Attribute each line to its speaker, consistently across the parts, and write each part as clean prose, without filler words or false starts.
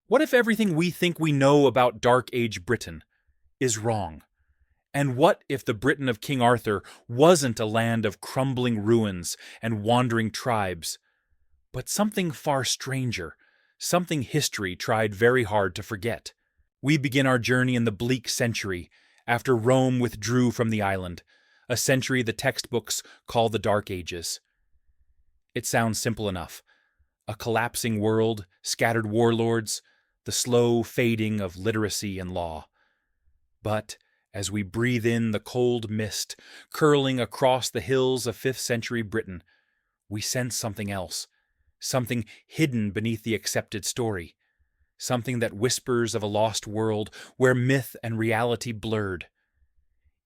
Speaker 1: What if everything we think we know about Dark Age Britain is wrong? And what if the Britain of King Arthur wasn't a land of crumbling ruins and wandering tribes, but something far stranger, something history tried very hard to forget? We begin our journey in the bleak century after Rome withdrew from the island, a century the textbooks call the Dark Ages. It sounds simple enough. A collapsing world, scattered warlords, the slow fading of literacy and law. But as we breathe in the cold mist curling across the hills of 5th century Britain, we sense something else, something hidden beneath the accepted story, something that whispers of a lost world where myth and reality blurred.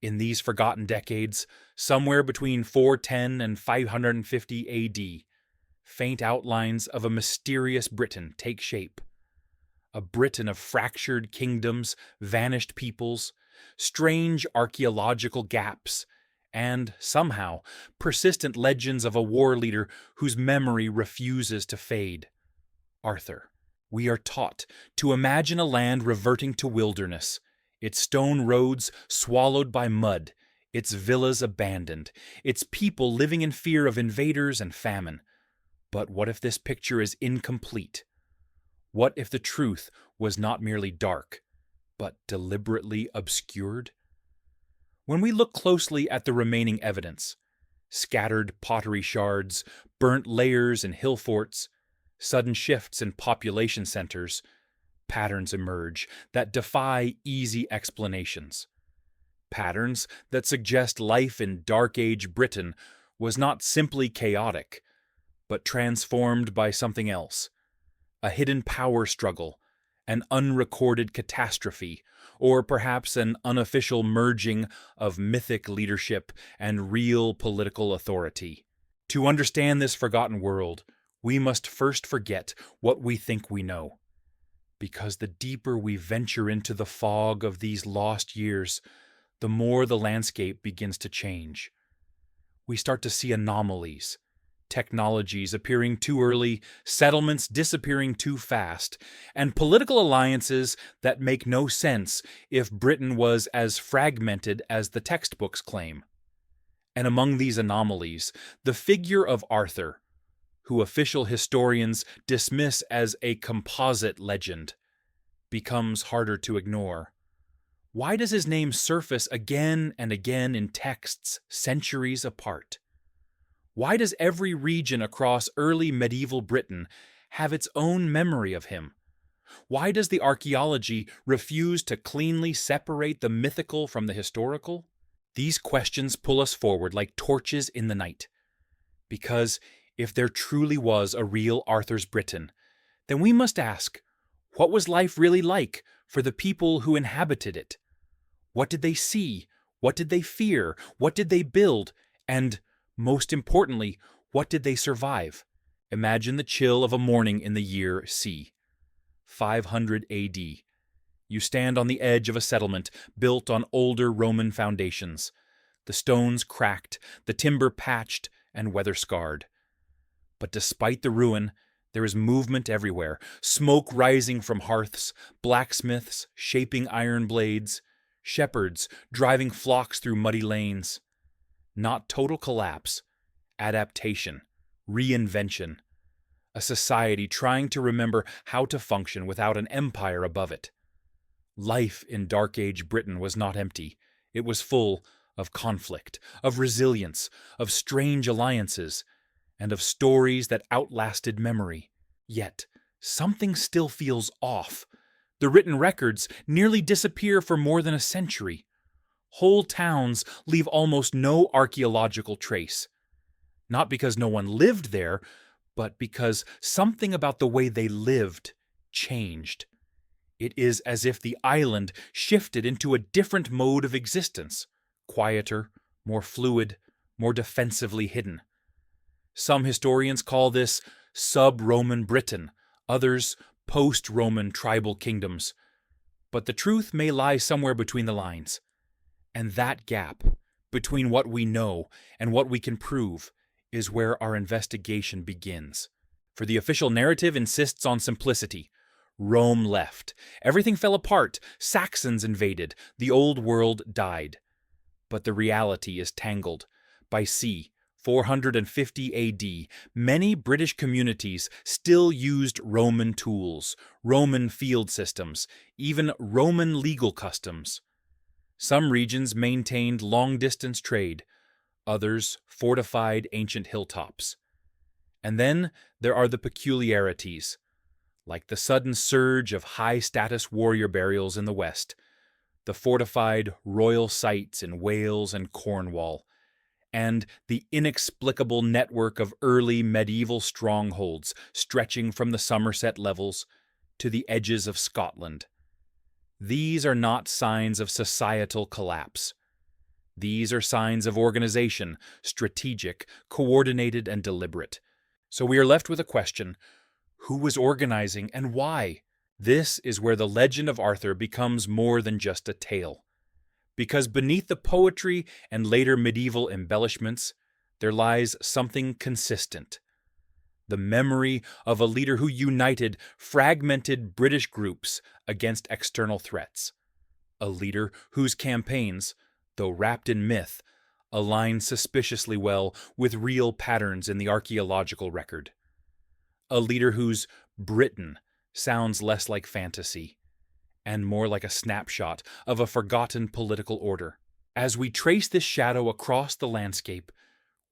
Speaker 1: In these forgotten decades, somewhere between 410 and 550 AD, faint outlines of a mysterious Britain take shape. A Britain of fractured kingdoms, vanished peoples, strange archaeological gaps, and, somehow, persistent legends of a war leader whose memory refuses to fade. Arthur. We are taught to imagine a land reverting to wilderness, its stone roads swallowed by mud, its villas abandoned, its people living in fear of invaders and famine. But what if this picture is incomplete? What if the truth was not merely dark, but deliberately obscured? When we look closely at the remaining evidence, scattered pottery shards, burnt layers in hill forts, sudden shifts in population centers, patterns emerge that defy easy explanations. Patterns that suggest life in Dark Age Britain was not simply chaotic, but transformed by something else. A hidden power struggle, an unrecorded catastrophe, or perhaps an unofficial merging of mythic leadership and real political authority. To understand this forgotten world, we must first forget what we think we know. Because the deeper we venture into the fog of these lost years, the more the landscape begins to change. We start to see anomalies, technologies appearing too early, settlements disappearing too fast, and political alliances that make no sense if Britain was as fragmented as the textbooks claim. And among these anomalies, the figure of Arthur, who official historians dismiss as a composite legend, becomes harder to ignore. Why does his name surface again and again in texts centuries apart? Why does every region across early medieval Britain have its own memory of him? Why does the archaeology refuse to cleanly separate the mythical from the historical? These questions pull us forward like torches in the night. Because if there truly was a real Arthur's Britain, then we must ask, what was life really like for the people who inhabited it? What did they see? What did they fear? What did they build? And, most importantly, what did they survive? Imagine the chill of a morning in the year C. 500 AD. You stand on the edge of a settlement built on older Roman foundations. The stones cracked, the timber patched and weather-scarred. But despite the ruin, there is movement everywhere, smoke rising from hearths, blacksmiths shaping iron blades, shepherds driving flocks through muddy lanes. Not total collapse, adaptation, reinvention. A society trying to remember how to function without an empire above it. Life in Dark Age Britain was not empty. It was full of conflict, of resilience, of strange alliances, and of stories that outlasted memory. Yet, something still feels off. The written records nearly disappear for more than a century. Whole towns leave almost no archaeological trace. Not because no one lived there, but because something about the way they lived changed. It is as if the island shifted into a different mode of existence, quieter, more fluid, more defensively hidden. Some historians call this sub-Roman Britain, others post-Roman tribal kingdoms. But the truth may lie somewhere between the lines. And that gap, between what we know and what we can prove, is where our investigation begins. For the official narrative insists on simplicity, Rome left. Everything fell apart. Saxons invaded. The old world died. But the reality is tangled. By c. 450 AD, many British communities still used Roman tools, Roman field systems, even Roman legal customs. Some regions maintained long-distance trade, others fortified ancient hilltops. And then there are the peculiarities, like the sudden surge of high-status warrior burials in the West, the fortified royal sites in Wales and Cornwall, and the inexplicable network of early medieval strongholds stretching from the Somerset levels to the edges of Scotland. These are not signs of societal collapse. These are signs of organization, strategic, coordinated, and deliberate. So we are left with a question: who was organizing and why? This is where the legend of Arthur becomes more than just a tale. Because beneath the poetry and later medieval embellishments, there lies something consistent. The memory of a leader who united fragmented British groups against external threats. A leader whose campaigns, though wrapped in myth, align suspiciously well with real patterns in the archaeological record. A leader whose Britain sounds less like fantasy and more like a snapshot of a forgotten political order. As we trace this shadow across the landscape,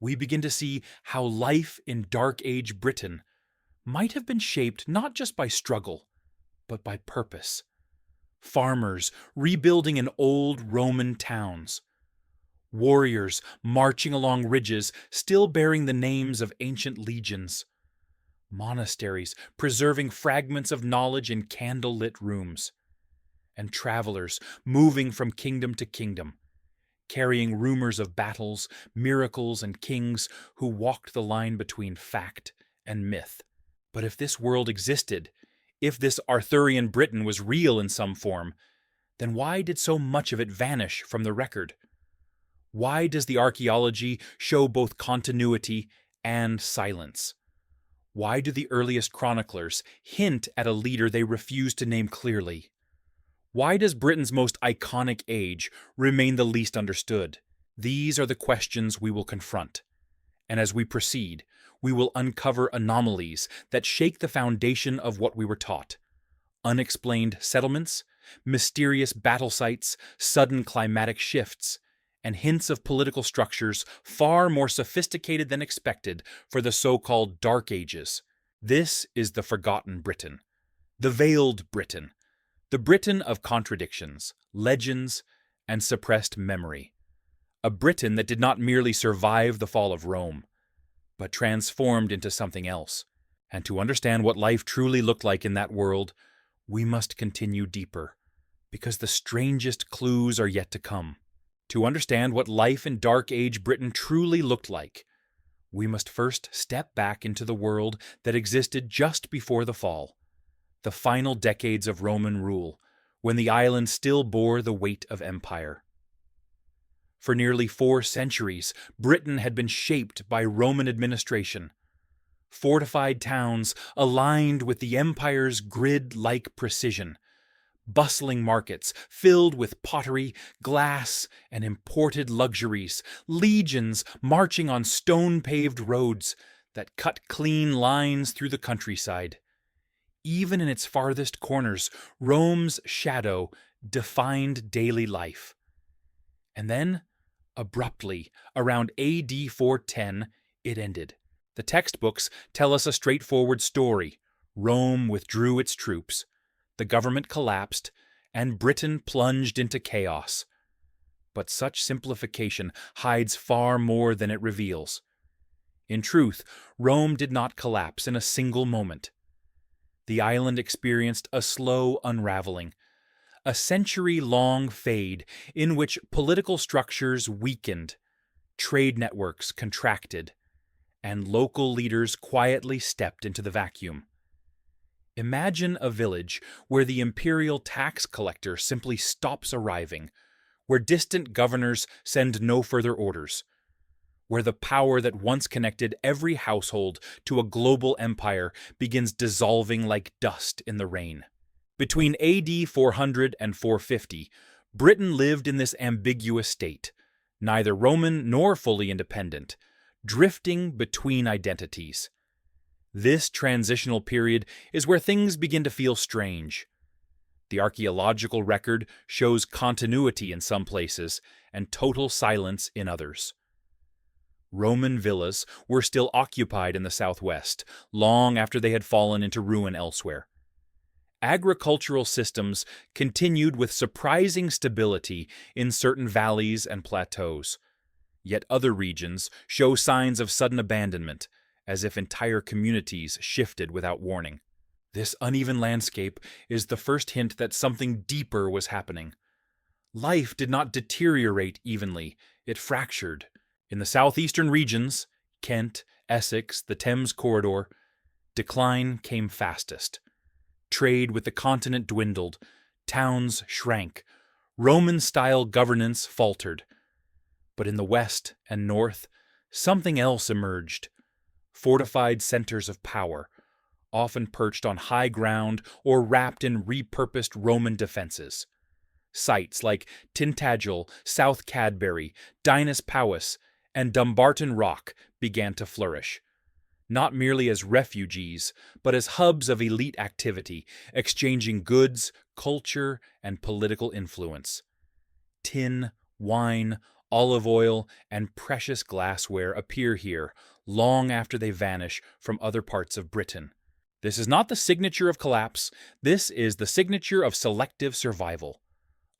Speaker 1: we begin to see how life in Dark Age Britain might have been shaped not just by struggle, but by purpose. Farmers rebuilding in old Roman towns, warriors marching along ridges still bearing the names of ancient legions, monasteries preserving fragments of knowledge in candle-lit rooms, and travelers moving from kingdom to kingdom, carrying rumors of battles, miracles, and kings who walked the line between fact and myth. But if this world existed, if this Arthurian Britain was real in some form, then why did so much of it vanish from the record? Why does the archaeology show both continuity and silence? Why do the earliest chroniclers hint at a leader they refuse to name clearly? Why does Britain's most iconic age remain the least understood? These are the questions we will confront. And as we proceed, we will uncover anomalies that shake the foundation of what we were taught. Unexplained settlements, mysterious battle sites, sudden climatic shifts, and hints of political structures far more sophisticated than expected for the so-called Dark Ages. This is the forgotten Britain, the veiled Britain, the Britain of contradictions, legends, and suppressed memory. A Britain that did not merely survive the fall of Rome, but transformed into something else. And to understand what life truly looked like in that world, we must continue deeper, because the strangest clues are yet to come. To understand what life in Dark Age Britain truly looked like, we must first step back into the world that existed just before the fall, the final decades of Roman rule, when the island still bore the weight of empire. For nearly 4 centuries, Britain had been shaped by Roman administration. Fortified towns aligned with the empire's grid-like precision, bustling markets filled with pottery, glass, and imported luxuries, legions marching on stone-paved roads that cut clean lines through the countryside. Even in its farthest corners, Rome's shadow defined daily life. And then, abruptly, around AD 410, it ended. The textbooks tell us a straightforward story. Rome withdrew its troops, the government collapsed, and Britain plunged into chaos. But such simplification hides far more than it reveals. In truth, Rome did not collapse in a single moment. The island experienced a slow unraveling, a century-long fade in which political structures weakened, trade networks contracted, and local leaders quietly stepped into the vacuum. Imagine a village where the imperial tax collector simply stops arriving, where distant governors send no further orders, where the power that once connected every household to a global empire begins dissolving like dust in the rain. Between AD 400 and 450, Britain lived in this ambiguous state, neither Roman nor fully independent, drifting between identities. This transitional period is where things begin to feel strange. The archaeological record shows continuity in some places and total silence in others. Roman villas were still occupied in the southwest, long after they had fallen into ruin elsewhere. Agricultural systems continued with surprising stability in certain valleys and plateaus, yet other regions show signs of sudden abandonment, as if entire communities shifted without warning. This uneven landscape is the first hint that something deeper was happening. Life did not deteriorate evenly, it fractured. In the southeastern regions, Kent, Essex, the Thames corridor, decline came fastest. Trade with the continent dwindled, towns shrank, Roman-style governance faltered. But in the west and north, something else emerged. Fortified centers of power, often perched on high ground or wrapped in repurposed Roman defenses. Sites like Tintagel, South Cadbury, Dinas Powys, and Dumbarton Rock began to flourish, not merely as refugees, but as hubs of elite activity, exchanging goods, culture, and political influence. Tin, wine, olive oil, and precious glassware appear here long after they vanish from other parts of Britain. This is not the signature of collapse, this is the signature of selective survival,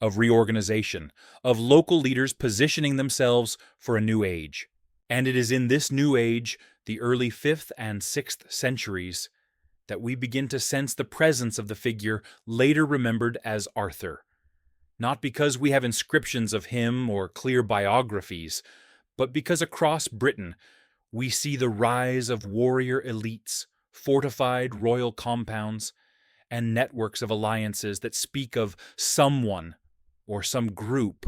Speaker 1: of reorganization, of local leaders positioning themselves for a new age. And it is in this new age, the early 5th and 6th centuries, that we begin to sense the presence of the figure later remembered as Arthur. Not because we have inscriptions of him or clear biographies, but because across Britain we see the rise of warrior elites, fortified royal compounds, and networks of alliances that speak of someone or some group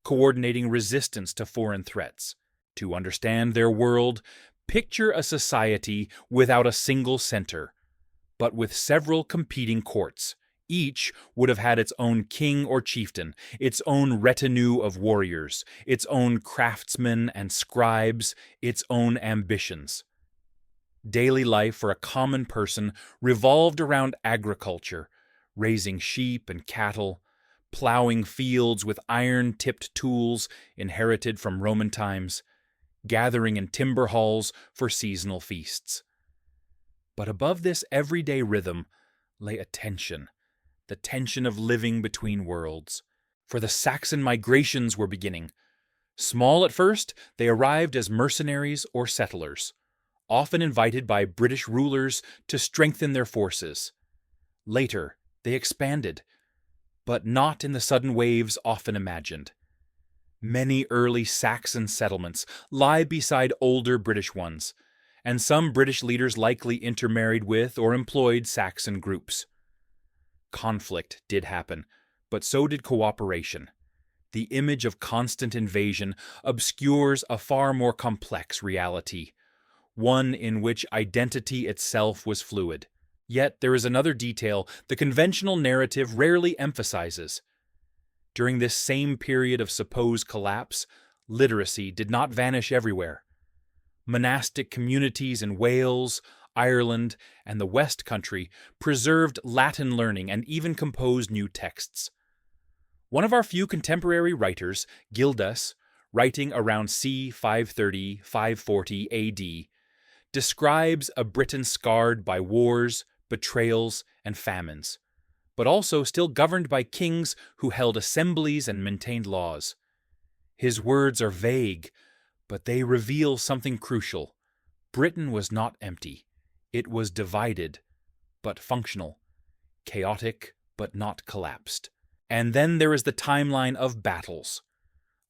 Speaker 1: coordinating resistance to foreign threats. To understand their world, picture a society without a single center, but with several competing courts. Each would have had its own king or chieftain, its own retinue of warriors, its own craftsmen and scribes, its own ambitions. Daily life for a common person revolved around agriculture, raising sheep and cattle, plowing fields with iron-tipped tools inherited from Roman times, gathering in timber halls for seasonal feasts. But above this everyday rhythm lay a tension, the tension of living between worlds. For the Saxon migrations were beginning. Small at first, they arrived as mercenaries or settlers, often invited by British rulers to strengthen their forces. Later, they expanded, but not in the sudden waves often imagined. Many early Saxon settlements lie beside older British ones, and some British leaders likely intermarried with or employed Saxon groups. Conflict did happen, but so did cooperation. The image of constant invasion obscures a far more complex reality, one in which identity itself was fluid. Yet there is another detail the conventional narrative rarely emphasizes. During this same period of supposed collapse, literacy did not vanish everywhere. Monastic communities in Wales, Ireland, and the West Country preserved Latin learning and even composed new texts. One of our few contemporary writers, Gildas, writing around c. 530-540 AD, describes a Britain scarred by wars, betrayals, and famines, but also still governed by kings who held assemblies and maintained laws. His words are vague, but they reveal something crucial. Britain was not empty. It was divided, but functional, chaotic, but not collapsed. And then there is the timeline of battles.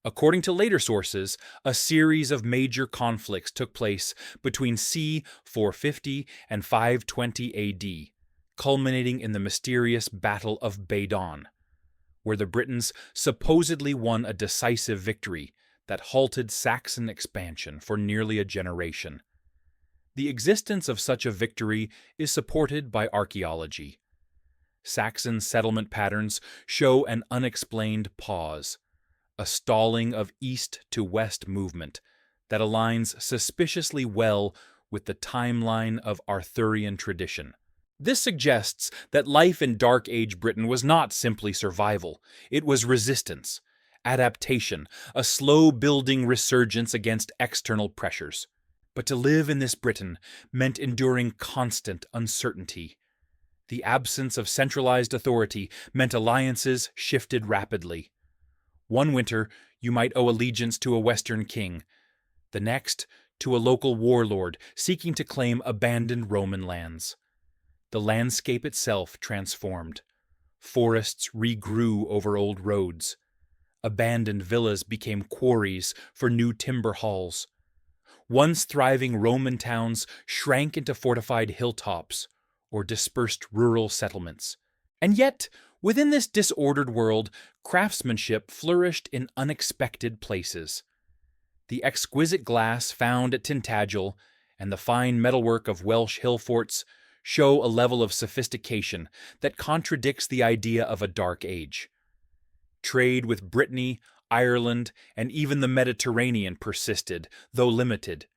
Speaker 1: According to later sources, a series of major conflicts took place between c. 450 and 520 AD, culminating in the mysterious Battle of Badon, where the Britons supposedly won a decisive victory that halted Saxon expansion for nearly a generation. The existence of such a victory is supported by archaeology. Saxon settlement patterns show an unexplained pause, a stalling of east to west movement that aligns suspiciously well with the timeline of Arthurian tradition. This suggests that life in Dark Age Britain was not simply survival, it was resistance, adaptation, a slow-building resurgence against external pressures. But to live in this Britain meant enduring constant uncertainty. The absence of centralized authority meant alliances shifted rapidly. One winter, you might owe allegiance to a Western king. The next, to a local warlord seeking to claim abandoned Roman lands. The landscape itself transformed. Forests regrew over old roads. Abandoned villas became quarries for new timber halls. Once thriving Roman towns shrank into fortified hilltops or dispersed rural settlements. And yet, within this disordered world, craftsmanship flourished in unexpected places. The exquisite glass found at Tintagel and the fine metalwork of Welsh hill forts show a level of sophistication that contradicts the idea of a dark age. Trade with Brittany, Ireland, and even the Mediterranean persisted, though limited.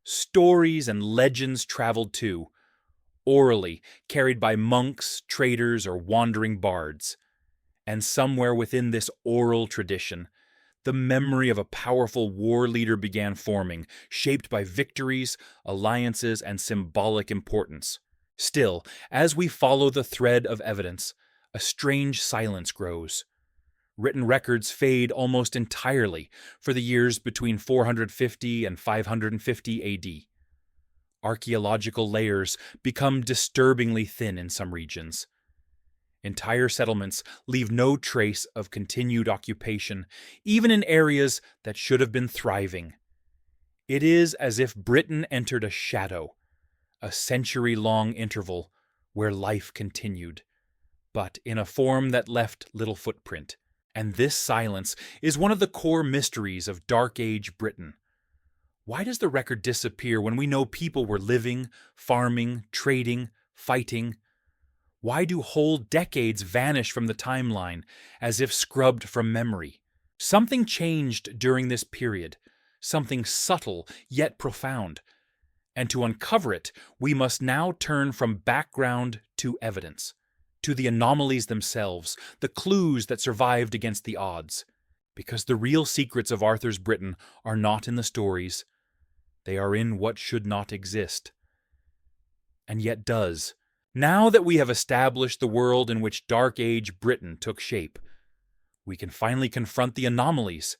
Speaker 1: Stories and legends traveled too, orally carried by monks, traders, or wandering bards. And somewhere within this oral tradition, the memory of a powerful war leader began forming, shaped by victories, alliances, and symbolic importance. Still, as we follow the thread of evidence, a strange silence grows. Written records fade almost entirely for the years between 450 and 550 AD. Archaeological layers become disturbingly thin in some regions. Entire settlements leave no trace of continued occupation, even in areas that should have been thriving. It is as if Britain entered a shadow, a century-long interval where life continued, but in a form that left little footprint. And this silence is one of the core mysteries of Dark Age Britain. Why does the record disappear when we know people were living, farming, trading, fighting? Why do whole decades vanish from the timeline as if scrubbed from memory? Something changed during this period, something subtle yet profound. And to uncover it, we must now turn from background to evidence, to the anomalies themselves, the clues that survived against the odds. Because the real secrets of Arthur's Britain are not in the stories, they are in what should not exist. And yet does. Now that we have established the world in which Dark Age Britain took shape, we can finally confront the anomalies,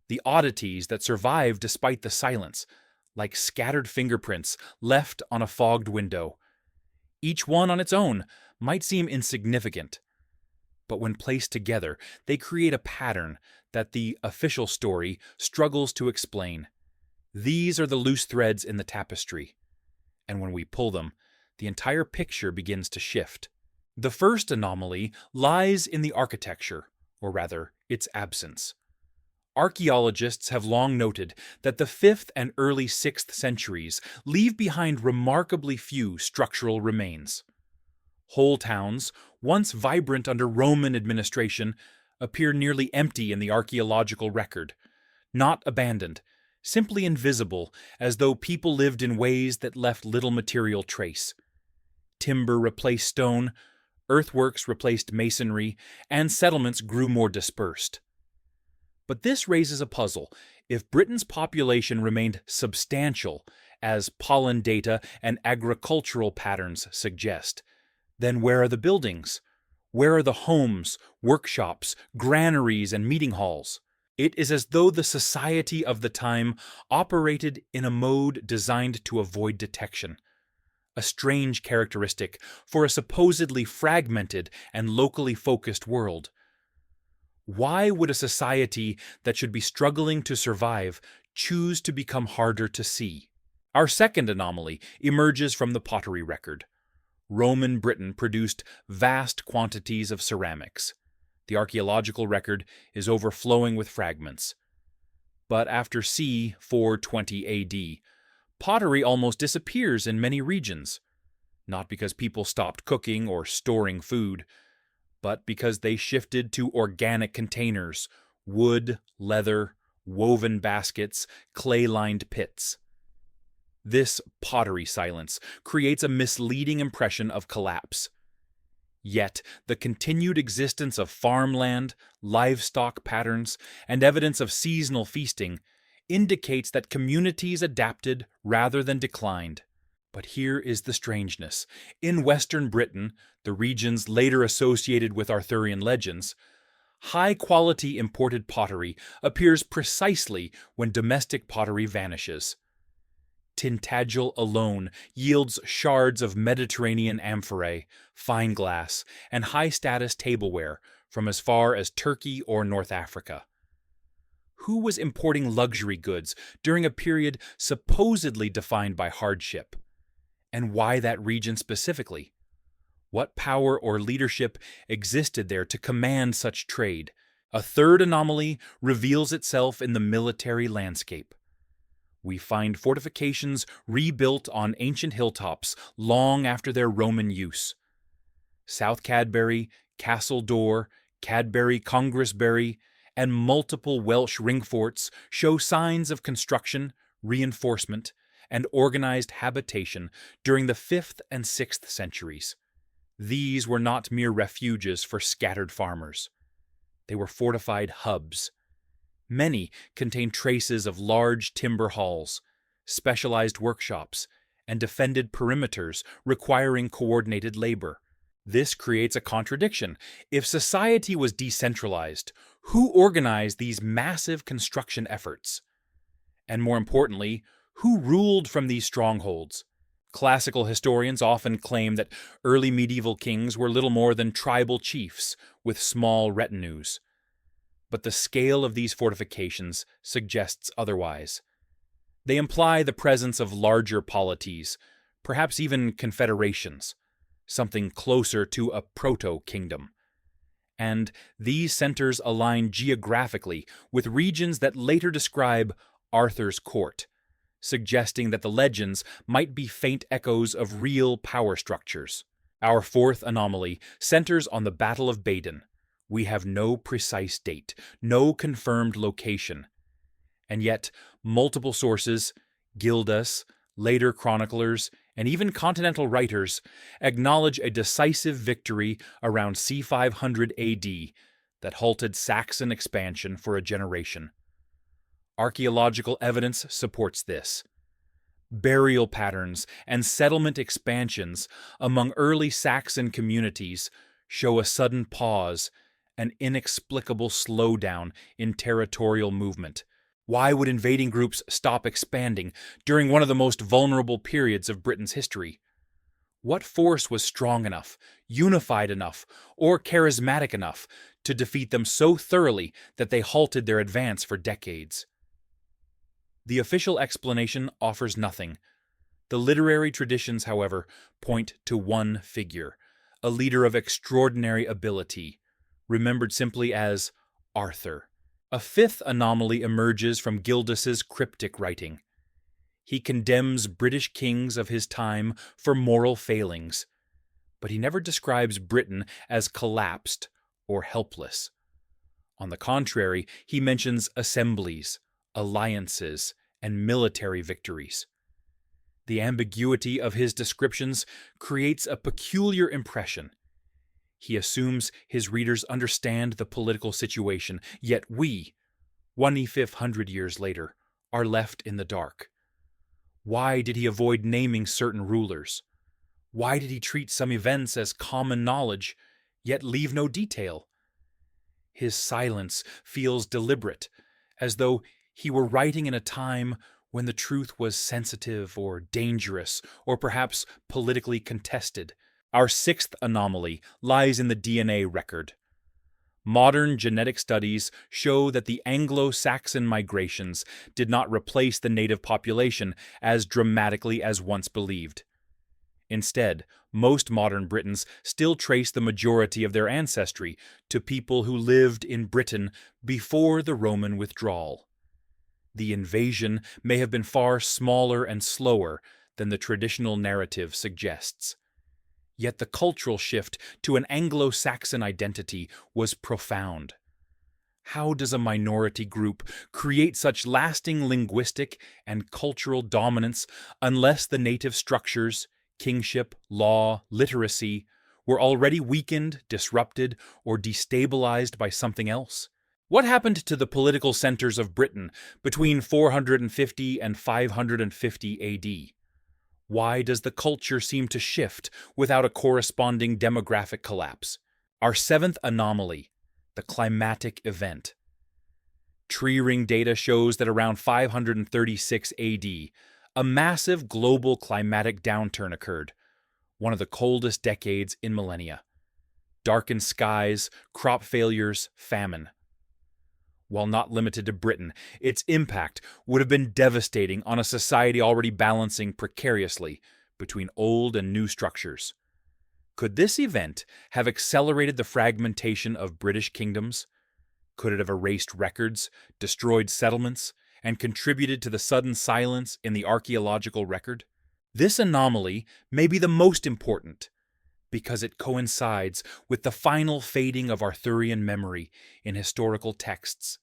Speaker 1: the oddities that survive despite the silence, like scattered fingerprints left on a fogged window. Each one on its own might seem insignificant, but when placed together, they create a pattern that the official story struggles to explain. These are the loose threads in the tapestry, and when we pull them, the entire picture begins to shift. The first anomaly lies in the architecture, or rather, its absence. Archaeologists have long noted that the 5th and early 6th centuries leave behind remarkably few structural remains. Whole towns, once vibrant under Roman administration, appear nearly empty in the archaeological record, not abandoned, simply invisible, as though people lived in ways that left little material trace. Timber replaced stone, earthworks replaced masonry, and settlements grew more dispersed. But this raises a puzzle. If Britain's population remained substantial, as pollen data and agricultural patterns suggest, then where are the buildings? Where are the homes, workshops, granaries, and meeting halls? It is as though the society of the time operated in a mode designed to avoid detection. A strange characteristic for a supposedly fragmented and locally focused world. Why would a society that should be struggling to survive choose to become harder to see? Our second anomaly emerges from the pottery record. Roman Britain produced vast quantities of ceramics. The archaeological record is overflowing with fragments. But after c. 420 AD, pottery almost disappears in many regions. not because people stopped cooking or storing food, but because they shifted to organic containers, wood, leather, woven baskets, clay-lined pits. This pottery silence creates a misleading impression of collapse. Yet, the continued existence of farmland, livestock patterns, and evidence of seasonal feasting indicates that communities adapted rather than declined. But here is the strangeness. In Western Britain, the regions later associated with Arthurian legends, high-quality imported pottery appears precisely when domestic pottery vanishes. Tintagel alone yields shards of Mediterranean amphorae, fine glass, and high-status tableware from as far as Turkey or North Africa. Who was importing luxury goods during a period supposedly defined by hardship? And why that region specifically? What power or leadership existed there to command such trade? A third anomaly reveals itself in the military landscape. We find fortifications rebuilt on ancient hilltops long after their Roman use. South Cadbury, Castle Door, Cadbury Congressbury, and multiple Welsh ring forts show signs of construction, reinforcement, and organized habitation during the 5th and 6th centuries. These were not mere refuges for scattered farmers. They were fortified hubs. Many contain traces of large timber halls, specialized workshops, and defended perimeters requiring coordinated labor. This creates a contradiction. If society was decentralized, who organized these massive construction efforts? And more importantly, who ruled from these strongholds? Classical historians often claim that early medieval kings were little more than tribal chiefs with small retinues. But the scale of these fortifications suggests otherwise. They imply the presence of larger polities, perhaps even confederations, something closer to a proto-kingdom. And these centers align geographically with regions that later describe Arthur's court, suggesting that the legends might be faint echoes of real power structures. Our fourth anomaly centers on the Battle of Badon. We have no precise date, no confirmed location. And yet, multiple sources, Gildas, later chroniclers, and even continental writers acknowledge a decisive victory around c. 500 AD that halted Saxon expansion for a generation. Archaeological evidence supports this. Burial patterns and settlement expansions among early Saxon communities show a sudden pause, an inexplicable slowdown in territorial movement. Why would invading groups stop expanding during one of the most vulnerable periods of Britain's history? What force was strong enough, unified enough, or charismatic enough to defeat them so thoroughly that they halted their advance for decades? The official explanation offers nothing. The literary traditions, however, point to one figure, a leader of extraordinary ability, remembered simply as Arthur. A fifth anomaly emerges from Gildas's cryptic writing. He condemns British kings of his time for moral failings, but he never describes Britain as collapsed or helpless. On the contrary, he mentions assemblies, alliances, and military victories. The ambiguity of his descriptions creates a peculiar impression. He assumes his readers understand the political situation, yet we, 2,500 years later, are left in the dark. Why did he avoid naming certain rulers? Why did he treat some events as common knowledge, yet leave no detail? His silence feels deliberate, as though he were writing in a time when the truth was sensitive or dangerous, or perhaps politically contested. Our sixth anomaly lies in the DNA record. Modern genetic studies show that the Anglo-Saxon migrations did not replace the native population as dramatically as once believed. Instead, most modern Britons still trace the majority of their ancestry to people who lived in Britain before the Roman withdrawal. The invasion may have been far smaller and slower than the traditional narrative suggests. Yet the cultural shift to an Anglo-Saxon identity was profound. How does a minority group create such lasting linguistic and cultural dominance unless the native structures, kingship, law, literacy, were already weakened, disrupted, or destabilized by something else? What happened to the political centers of Britain between 450 and 550 AD? Why does the culture seem to shift without a corresponding demographic collapse? Our seventh anomaly, the climatic event. Tree ring data shows that around 536 AD, a massive global climatic downturn occurred, one of the coldest decades in millennia. Darkened skies, crop failures, famine. While not limited to Britain, its impact would have been devastating on a society already balancing precariously between old and new structures. Could this event have accelerated the fragmentation of British kingdoms? Could it have erased records, destroyed settlements, and contributed to the sudden silence in the archaeological record? This anomaly may be the most important because it coincides with the final fading of Arthurian memory in historical texts,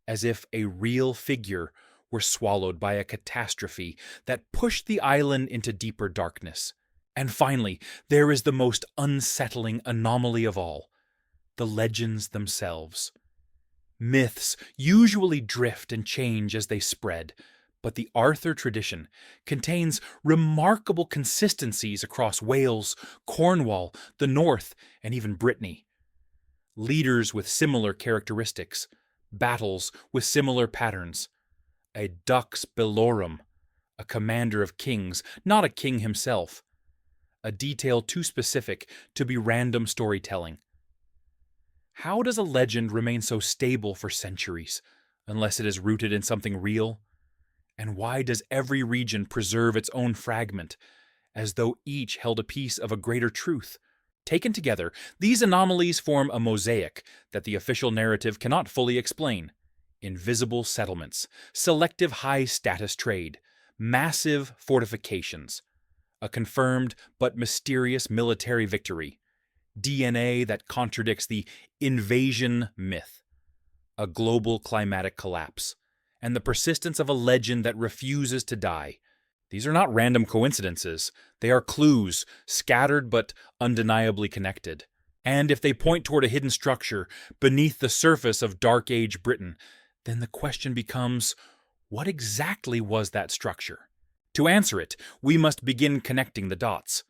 Speaker 1: as if a real figure were swallowed by a catastrophe that pushed the island into deeper darkness. And finally, there is the most unsettling anomaly of all, the legends themselves. Myths usually drift and change as they spread, but the Arthur tradition contains remarkable consistencies across Wales, Cornwall, the North, and even Brittany. Leaders with similar characteristics, battles with similar patterns. A dux bellorum, a commander of kings, not a king himself. A detail too specific to be random storytelling. How does a legend remain so stable for centuries, unless it is rooted in something real? And why does every region preserve its own fragment, as though each held a piece of a greater truth? Taken together, these anomalies form a mosaic that the official narrative cannot fully explain. Invisible settlements, selective high-status trade, massive fortifications, a confirmed but mysterious military victory, DNA that contradicts the invasion myth, a global climatic collapse, and the persistence of a legend that refuses to die. These are not random coincidences. They are clues, scattered but undeniably connected. And if they point toward a hidden structure beneath the surface of Dark Age Britain, then the question becomes, what exactly was that structure? To answer it, we must begin connecting the dots.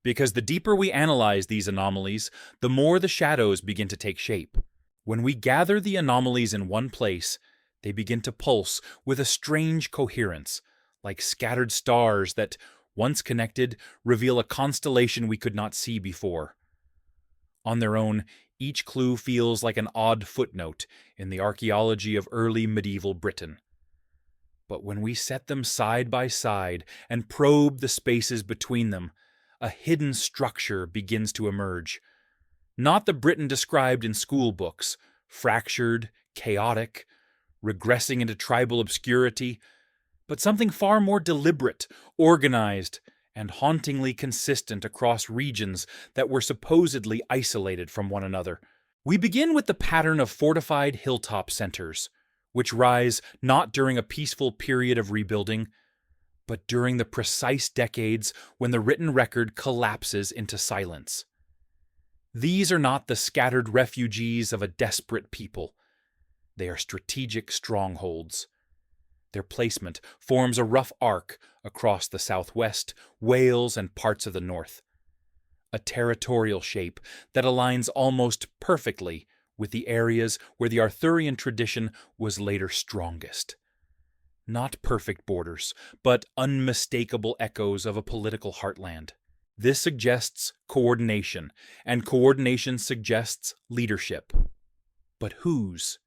Speaker 1: Because the deeper we analyze these anomalies, the more the shadows begin to take shape. When we gather the anomalies in one place, they begin to pulse with a strange coherence, like scattered stars that, once connected, reveal a constellation we could not see before. On their own, each clue feels like an odd footnote in the archaeology of early medieval Britain. But when we set them side by side and probe the spaces between them, a hidden structure begins to emerge. Not the Britain described in school books, fractured, chaotic, regressing into tribal obscurity, but something far more deliberate, organized, and hauntingly consistent across regions that were supposedly isolated from one another. We begin with the pattern of fortified hilltop centers, which rise not during a peaceful period of rebuilding, but during the precise decades when the written record collapses into silence. These are not the scattered refugees of a desperate people. They are strategic strongholds. Their placement forms a rough arc across the southwest, Wales, and parts of the north. A territorial shape that aligns almost perfectly with the areas where the Arthurian tradition was later strongest. Not perfect borders, but unmistakable echoes of a political heartland. This suggests coordination, and coordination suggests leadership. But whose?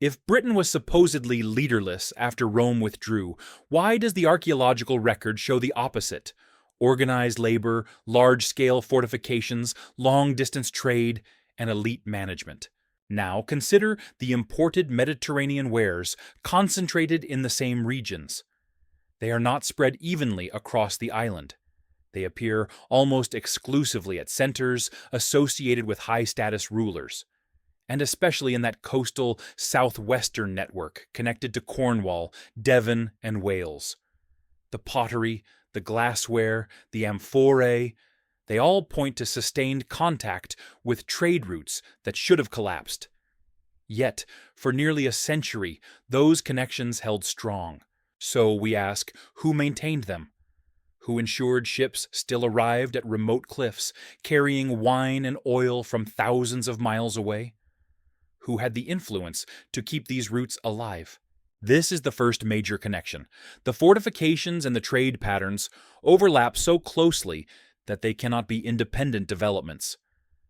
Speaker 1: If Britain was supposedly leaderless after Rome withdrew, why does the archaeological record show the opposite? Organized labor, large-scale fortifications, long-distance trade, and elite management. Now consider the imported Mediterranean wares concentrated in the same regions. They are not spread evenly across the island. They appear almost exclusively at centers associated with high-status rulers, and especially in that coastal southwestern network connected to Cornwall, Devon, and Wales. The pottery, the glassware, the amphorae, they all point to sustained contact with trade routes that should have collapsed. Yet, for nearly a century, those connections held strong. So we ask, who maintained them? Who ensured ships still arrived at remote cliffs, carrying wine and oil from thousands of miles away? Who had the influence to keep these routes alive? This is the first major connection. The fortifications and the trade patterns overlap so closely that they cannot be independent developments.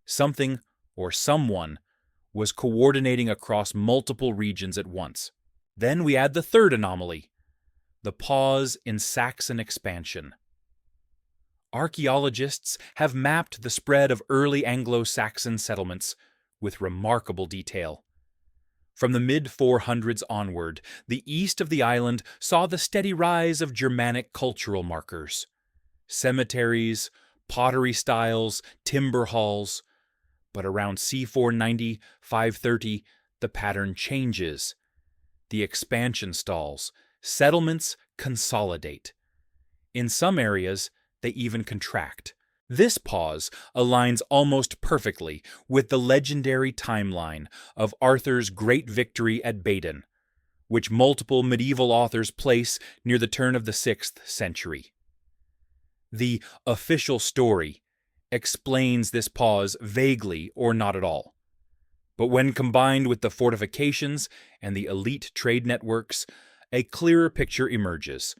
Speaker 1: Something, or someone, was coordinating across multiple regions at once. Then we add the third anomaly, the pause in Saxon expansion. Archaeologists have mapped the spread of early Anglo-Saxon settlements with remarkable detail. From the mid-400s onward, the east of the island saw the steady rise of Germanic cultural markers. Cemeteries, pottery styles, timber halls. But around C490, 530, the pattern changes. The expansion stalls. Settlements consolidate. In some areas, they even contract. This pause aligns almost perfectly with the legendary timeline of Arthur's great victory at Badon, which multiple medieval authors place near the turn of the 6th century. The official story explains this pause vaguely or not at all. But when combined with the fortifications and the elite trade networks, a clearer picture emerges.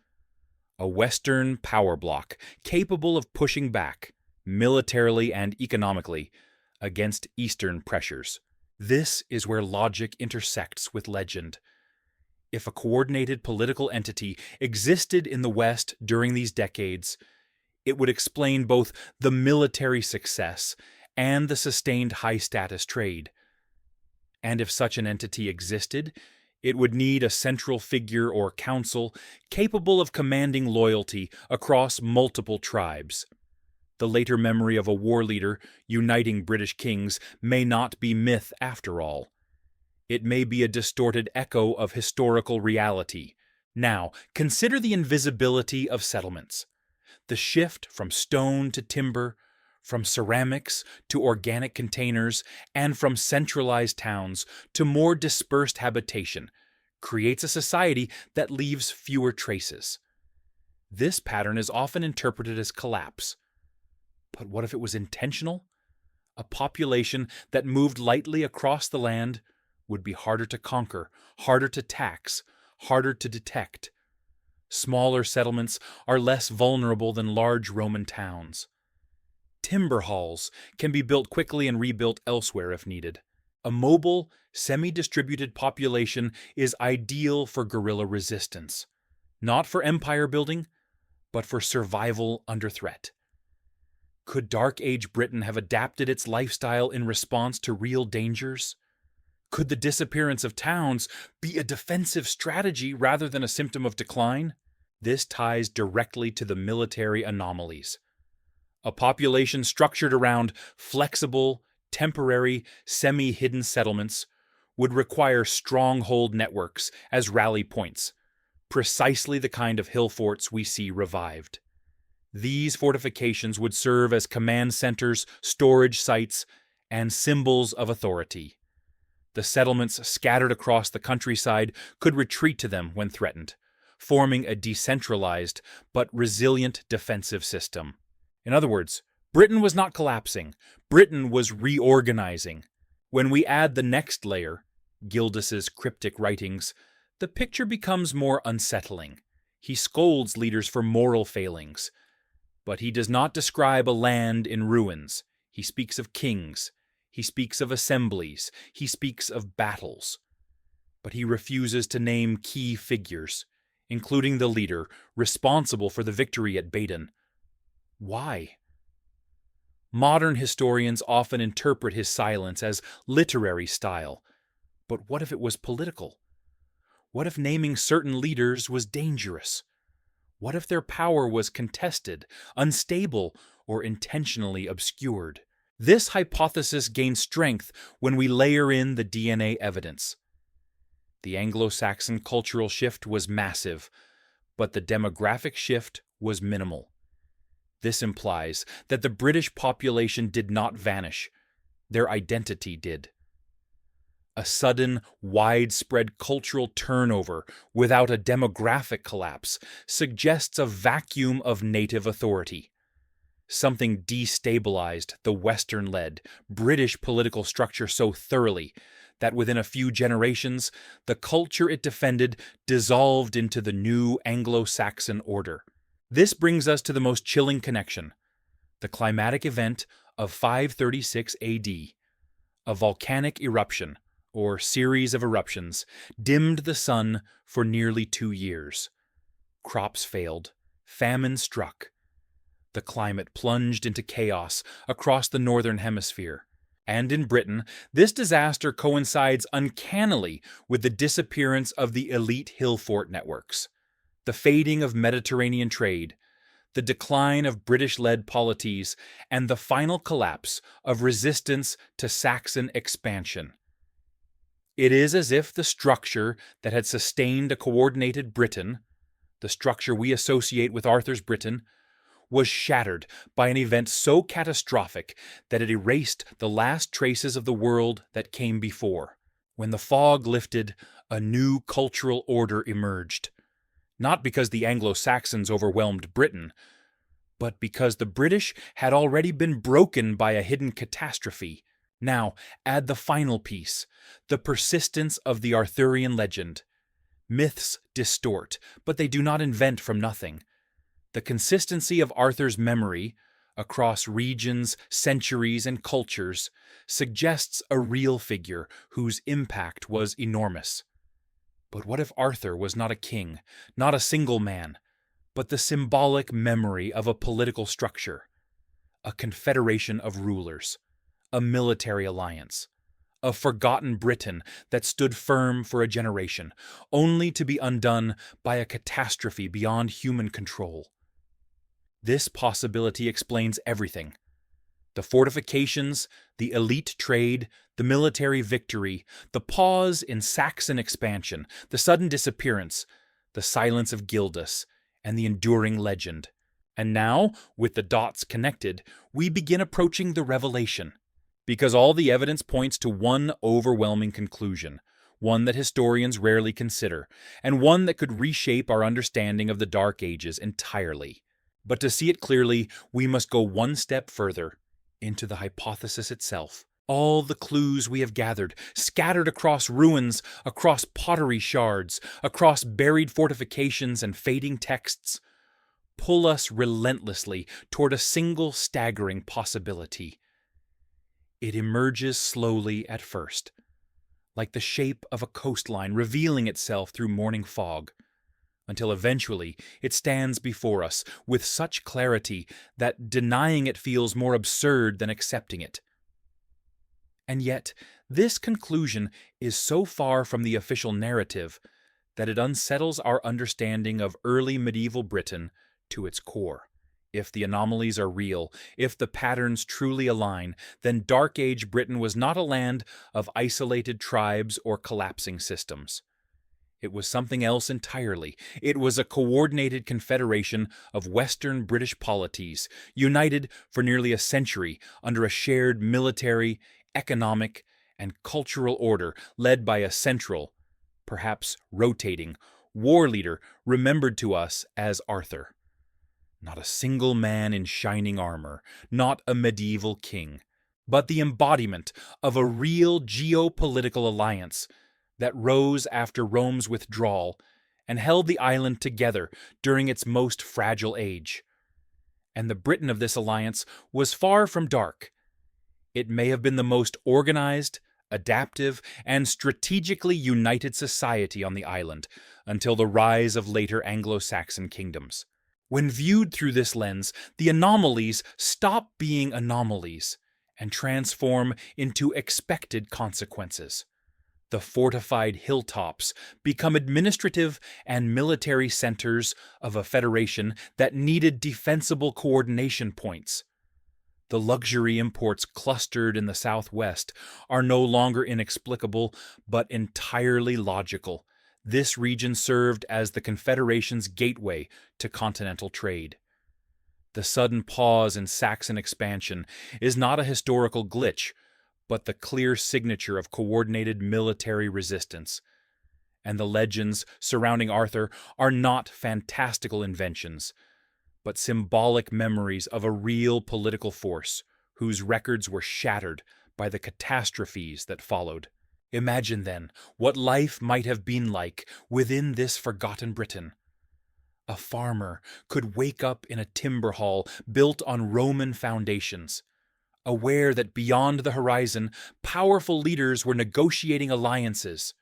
Speaker 1: A Western power bloc capable of pushing back, militarily and economically, against Eastern pressures. This is where logic intersects with legend. If a coordinated political entity existed in the West during these decades, it would explain both the military success and the sustained high-status trade. And if such an entity existed, it would need a central figure or council capable of commanding loyalty across multiple tribes. The later memory of a war leader uniting British kings may not be myth after all. It may be a distorted echo of historical reality. Now, consider the invisibility of settlements. The shift from stone to timber, from ceramics to organic containers, and from centralized towns to more dispersed habitation, creates a society that leaves fewer traces. This pattern is often interpreted as collapse. But what if it was intentional? A population that moved lightly across the land would be harder to conquer, harder to tax, harder to detect. Smaller settlements are less vulnerable than large Roman towns. Timber halls can be built quickly and rebuilt elsewhere if needed. A mobile, semi-distributed population is ideal for guerrilla resistance, not for empire building, but for survival under threat. Could Dark Age Britain have adapted its lifestyle in response to real dangers? Could the disappearance of towns be a defensive strategy rather than a symptom of decline? This ties directly to the military anomalies. A population structured around flexible, temporary, semi-hidden settlements would require stronghold networks as rally points, precisely the kind of hill forts we see revived. These fortifications would serve as command centers, storage sites, and symbols of authority. The settlements scattered across the countryside could retreat to them when threatened, forming a decentralized but resilient defensive system. In other words, Britain was not collapsing. Britain was reorganizing. When we add the next layer, Gildas's cryptic writings, the picture becomes more unsettling. He scolds leaders for moral failings. But he does not describe a land in ruins. He speaks of kings. He speaks of assemblies. He speaks of battles. But he refuses to name key figures, including the leader responsible for the victory at Badon. Why? Modern historians often interpret his silence as literary style. But what if it was political? What if naming certain leaders was dangerous? What if their power was contested, unstable, or intentionally obscured? This hypothesis gains strength when we layer in the DNA evidence. The Anglo-Saxon cultural shift was massive, but the demographic shift was minimal. This implies that the British population did not vanish. Their identity did. A sudden, widespread cultural turnover without a demographic collapse suggests a vacuum of native authority. Something destabilized the Western-led, British political structure so thoroughly that within a few generations, the culture it defended dissolved into the new Anglo-Saxon order. This brings us to the most chilling connection, the climatic event of 536 AD. A volcanic eruption, or series of eruptions, dimmed the sun for nearly 2 years. Crops failed, famine struck. The climate plunged into chaos across the northern hemisphere. And in Britain, this disaster coincides uncannily with the disappearance of the elite hillfort networks, the fading of Mediterranean trade, the decline of British-led polities, and the final collapse of resistance to Saxon expansion. It is as if the structure that had sustained a coordinated Britain, the structure we associate with Arthur's Britain, was shattered by an event so catastrophic that it erased the last traces of the world that came before. When the fog lifted, a new cultural order emerged. Not because the Anglo-Saxons overwhelmed Britain, but because the British had already been broken by a hidden catastrophe. Now, add the final piece, the persistence of the Arthurian legend. Myths distort, but they do not invent from nothing. The consistency of Arthur's memory, across regions, centuries, and cultures, suggests a real figure whose impact was enormous. But what if Arthur was not a king, not a single man, but the symbolic memory of a political structure, a confederation of rulers, a military alliance, a forgotten Britain that stood firm for a generation, only to be undone by a catastrophe beyond human control? This possibility explains everything. The fortifications, the elite trade, the military victory, the pause in Saxon expansion, the sudden disappearance, the silence of Gildas, and the enduring legend. And now, with the dots connected, we begin approaching the revelation. Because all the evidence points to one overwhelming conclusion, one that historians rarely consider, and one that could reshape our understanding of the Dark Ages entirely. But to see it clearly, we must go one step further, into the hypothesis itself. All the clues we have gathered, scattered across ruins, across pottery shards, across buried fortifications and fading texts, pull us relentlessly toward a single staggering possibility. It emerges slowly at first, like the shape of a coastline revealing itself through morning fog, until eventually it stands before us with such clarity that denying it feels more absurd than accepting it. And yet, this conclusion is so far from the official narrative that it unsettles our understanding of early medieval Britain to its core. If the anomalies are real, if the patterns truly align, then Dark Age Britain was not a land of isolated tribes or collapsing systems. It was something else entirely. It was a coordinated confederation of Western British polities, united for nearly a century under a shared military, economic, and cultural order led by a central, perhaps rotating, war leader remembered to us as Arthur. Not a single man in shining armor, not a medieval king, but the embodiment of a real geopolitical alliance that rose after Rome's withdrawal and held the island together during its most fragile age. And the Britain of this alliance was far from dark. It may have been the most organized, adaptive, and strategically united society on the island until the rise of later Anglo-Saxon kingdoms. When viewed through this lens, the anomalies stop being anomalies and transform into expected consequences. the fortified hilltops become administrative and military centers of a federation that needed defensible coordination points. The luxury imports clustered in the southwest are no longer inexplicable, but entirely logical. This region served as the Confederation's gateway to continental trade. The sudden pause in Saxon expansion is not a historical glitch, but the clear signature of coordinated military resistance. And the legends surrounding Arthur are not fantastical inventions, but symbolic memories of a real political force whose records were shattered by the catastrophes that followed. Imagine, then, what life might have been like within this forgotten Britain. A farmer could wake up in a timber hall built on Roman foundations, aware that beyond the horizon, powerful leaders were negotiating alliances.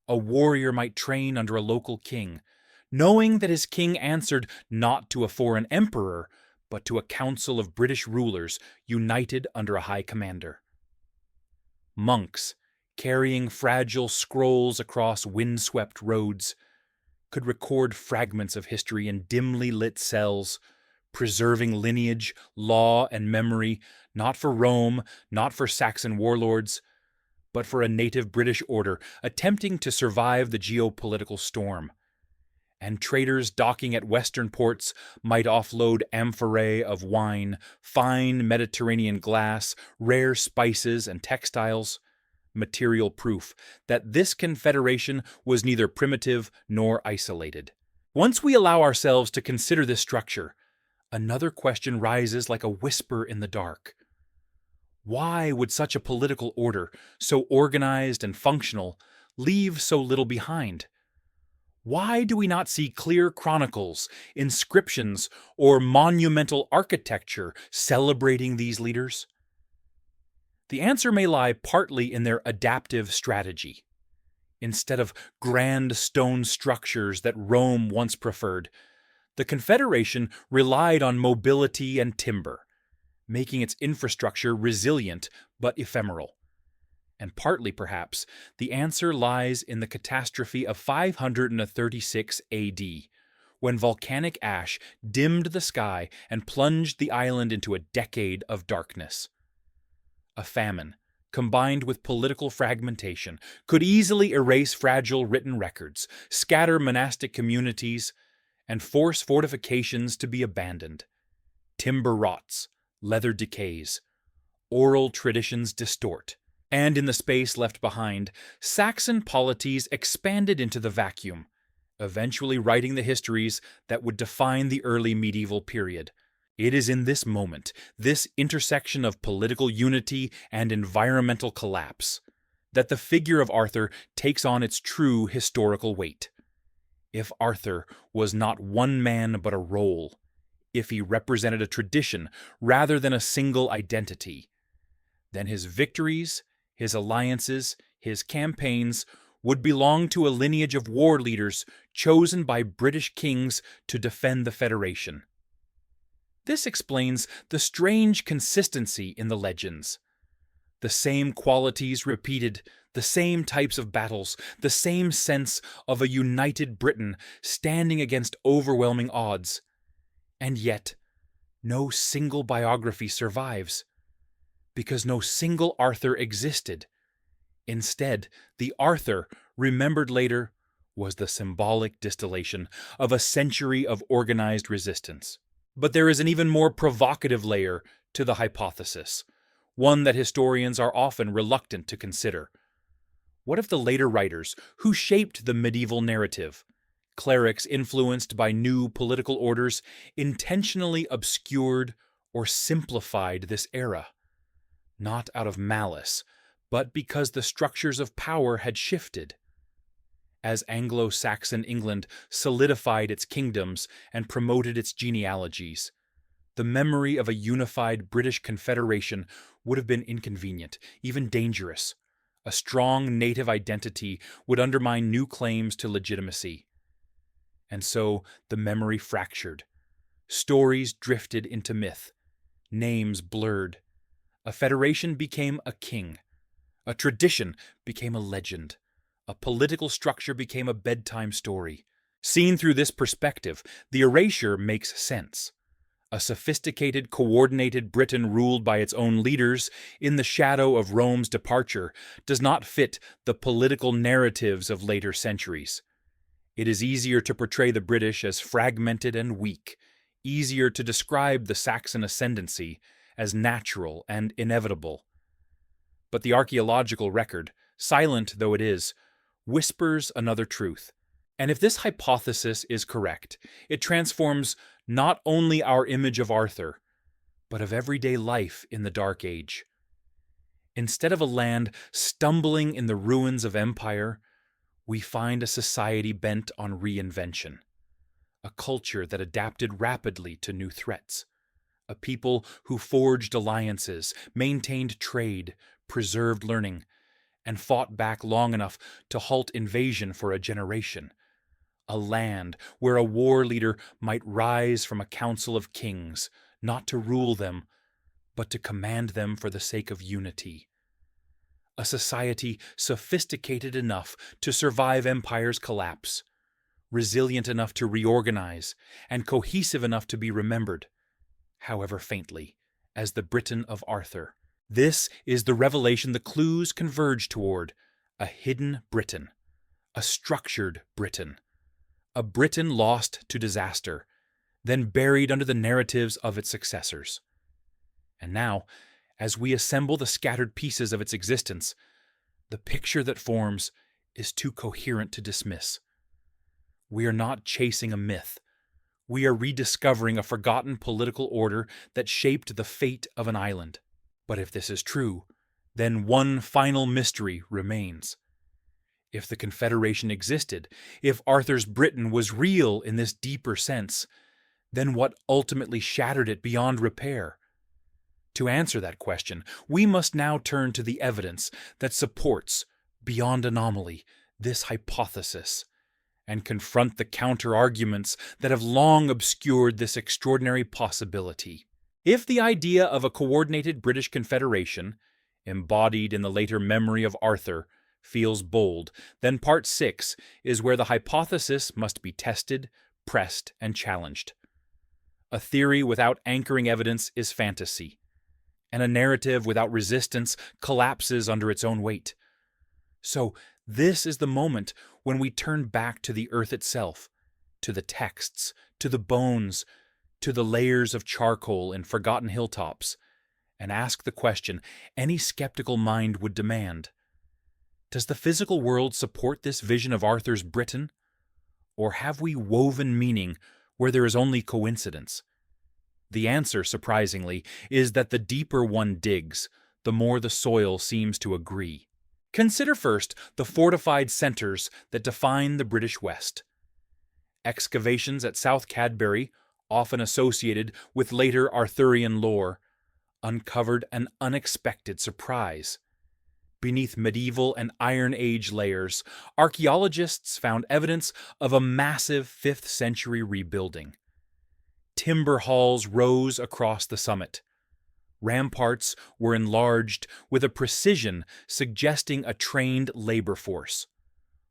Speaker 1: A warrior might train under a local king, knowing that his king answered not to a foreign emperor, but to a council of British rulers united under a high commander. Monks, carrying fragile scrolls across windswept roads, could record fragments of history in dimly lit cells, preserving lineage, law, and memory, not for Rome, not for Saxon warlords, but for a native British order attempting to survive the geopolitical storm. And traders docking at western ports might offload amphorae of wine, fine Mediterranean glass, rare spices, and textiles, material proof that this confederation was neither primitive nor isolated. Once we allow ourselves to consider this structure, another question rises like a whisper in the dark. Why would such a political order, so organized and functional, leave so little behind? Why do we not see clear chronicles, inscriptions, or monumental architecture celebrating these leaders? The answer may lie partly in their adaptive strategy. Instead of grand stone structures that Rome once preferred, the Confederation relied on mobility and timber, making its infrastructure resilient but ephemeral. And partly, perhaps, the answer lies in the catastrophe of 536 AD, when volcanic ash dimmed the sky and plunged the island into a decade of darkness. A famine, combined with political fragmentation, could easily erase fragile written records, scatter monastic communities, and force fortifications to be abandoned. Timber rots, leather decays, oral traditions distort, and in the space left behind, Saxon polities expanded into the vacuum, eventually writing the histories that would define the early medieval period. It is in this moment, this intersection of political unity and environmental collapse, that the figure of Arthur takes on its true historical weight. If Arthur was not one man but a role, if he represented a tradition rather than a single identity, then his victories, his alliances, his campaigns would belong to a lineage of war leaders chosen by British kings to defend the Federation. This explains the strange consistency in the legends. The same qualities repeated, the same types of battles, the same sense of a united Britain standing against overwhelming odds. And yet, no single biography survives, because no single Arthur existed. Instead, the Arthur, remembered later, was the symbolic distillation of a century of organized resistance. But there is an even more provocative layer to the hypothesis, one that historians are often reluctant to consider. What if the later writers who shaped the medieval narrative, clerics influenced by new political orders, intentionally obscured or simplified this era? Not out of malice, but because the structures of power had shifted. As Anglo-Saxon England solidified its kingdoms and promoted its genealogies, the memory of a unified British Confederation would have been inconvenient, even dangerous. A strong native identity would undermine new claims to legitimacy. And so the memory fractured. Stories drifted into myth. Names blurred. A federation became a king. A tradition became a legend. A political structure became a bedtime story. Seen through this perspective, the erasure makes sense. A sophisticated, coordinated Britain ruled by its own leaders in the shadow of Rome's departure does not fit the political narratives of later centuries. It is easier to portray the British as fragmented and weak, easier to describe the Saxon ascendancy as natural and inevitable. But the archaeological record, silent though it is, whispers another truth. And if this hypothesis is correct, it transforms not only our image of Arthur, but of everyday life in the Dark Age. Instead of a land stumbling in the ruins of empire, we find a society bent on reinvention, a culture that adapted rapidly to new threats, a people who forged alliances, maintained trade, preserved learning, and fought back long enough to halt invasion for a generation. A land where a war leader might rise from a council of kings, not to rule them, but to command them for the sake of unity. A society sophisticated enough to survive empire's collapse, resilient enough to reorganize, and cohesive enough to be remembered, however faintly, as the Britain of Arthur. This is the revelation the clues converge toward: a hidden Britain, a structured Britain, a Britain lost to disaster, then buried under the narratives of its successors. And now, as we assemble the scattered pieces of its existence, the picture that forms is too coherent to dismiss. We are not chasing a myth. We are rediscovering a forgotten political order that shaped the fate of an island. But if this is true, then one final mystery remains. If the Confederation existed, if Arthur's Britain was real in this deeper sense, then what ultimately shattered it beyond repair? To answer that question, we must now turn to the evidence that supports, beyond anomaly, this hypothesis, and confront the counter-arguments that have long obscured this extraordinary possibility. If the idea of a coordinated British Confederation, embodied in the later memory of Arthur, feels bold, then Part 6 is where the hypothesis must be tested, pressed, and challenged. A theory without anchoring evidence is fantasy, and a narrative without resistance collapses under its own weight. So this is the moment when we turn back to the earth itself, to the texts, to the bones, to the layers of charcoal in forgotten hilltops, and ask the question any skeptical mind would demand. Does the physical world support this vision of Arthur's Britain? Or have we woven meaning where there is only coincidence? The answer, surprisingly, is that the deeper one digs, the more the soil seems to agree. Consider first the fortified centres that define the British West. Excavations at South Cadbury, often associated with later Arthurian lore, uncovered an unexpected surprise. Beneath medieval and Iron Age layers, archaeologists found evidence of a massive 5th century rebuilding. Timber halls rose across the summit. Ramparts were enlarged with a precision suggesting a trained labor force.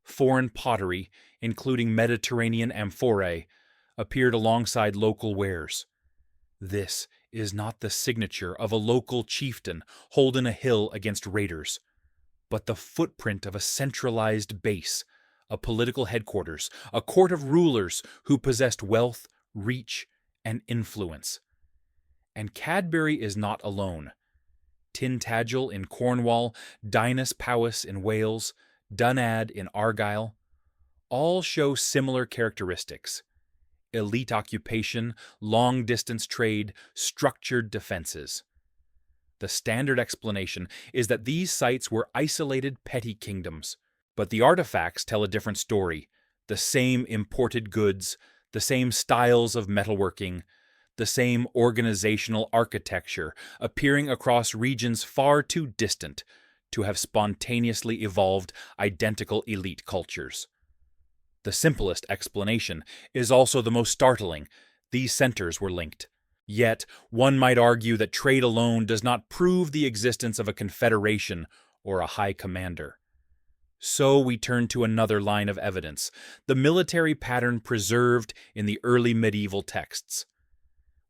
Speaker 1: Foreign pottery, including Mediterranean amphorae, appeared alongside local wares. This is not the signature of a local chieftain holding a hill against raiders, but the footprint of a centralized base, a political headquarters, a court of rulers who possessed wealth, reach, and influence. And Cadbury is not alone. Tintagel in Cornwall, Dinas Powys in Wales, Dunad in Argyll, all show similar characteristics: elite occupation, long-distance trade, structured defenses. The standard explanation is that these sites were isolated petty kingdoms, but the artifacts tell a different story. The same imported goods, the same styles of metalworking, the same organizational architecture appearing across regions far too distant to have spontaneously evolved identical elite cultures. The simplest explanation is also the most startling. These centers were linked. Yet, one might argue that trade alone does not prove the existence of a confederation or a high commander. So we turn to another line of evidence, the military pattern preserved in the early medieval texts.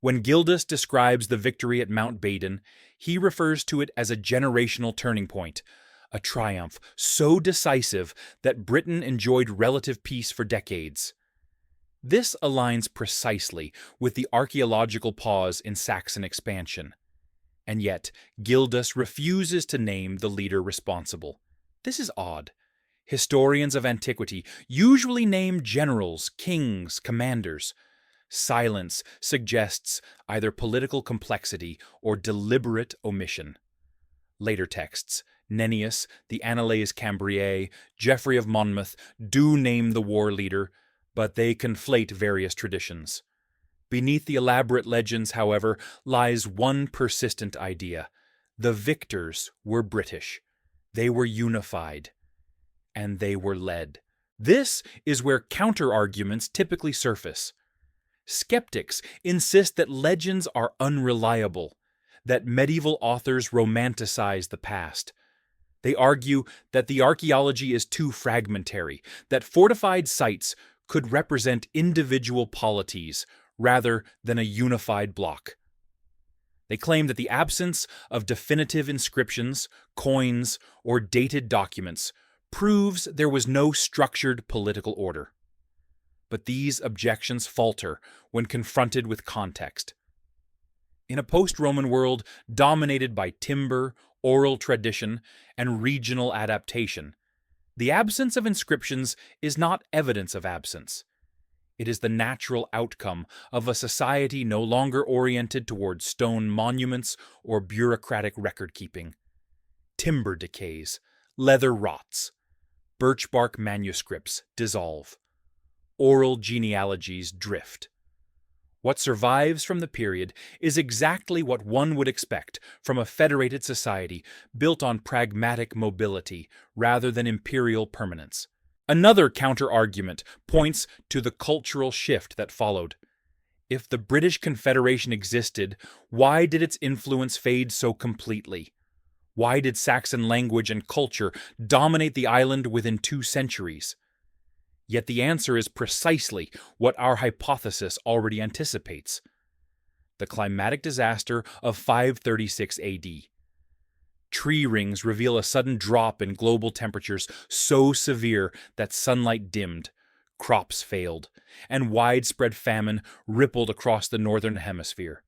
Speaker 1: When Gildas describes the victory at Mount Badon, he refers to it as a generational turning point, a triumph so decisive that Britain enjoyed relative peace for decades. This aligns precisely with the archaeological pause in Saxon expansion. And yet, Gildas refuses to name the leader responsible. This is odd. Historians of antiquity usually name generals, kings, commanders. Silence suggests either political complexity or deliberate omission. Later texts, Nennius, the Annales Cambriae, Geoffrey of Monmouth, do name the war leader, but they conflate various traditions. Beneath the elaborate legends, however, lies one persistent idea. The victors were British. They were unified. And they were led. This is where counter-arguments typically surface. Skeptics insist that legends are unreliable, that medieval authors romanticize the past. They argue that the archaeology is too fragmentary, that fortified sites could represent individual polities rather than a unified bloc. They claim that the absence of definitive inscriptions, coins, or dated documents proves there was no structured political order. But these objections falter when confronted with context. In a post-Roman world dominated by timber, oral tradition, and regional adaptation, the absence of inscriptions is not evidence of absence. It is the natural outcome of a society no longer oriented towards stone monuments or bureaucratic record-keeping. Timber decays, leather rots, birch bark manuscripts dissolve, oral genealogies drift. What survives from the period is exactly what one would expect from a federated society built on pragmatic mobility rather than imperial permanence. Another counter-argument points to the cultural shift that followed. If the British Confederation existed, why did its influence fade so completely? Why did Saxon language and culture dominate the island within 2 centuries? Yet the answer is precisely what our hypothesis already anticipates: the climatic disaster of 536 AD. Tree rings reveal a sudden drop in global temperatures so severe that sunlight dimmed, crops failed, and widespread famine rippled across the northern hemisphere.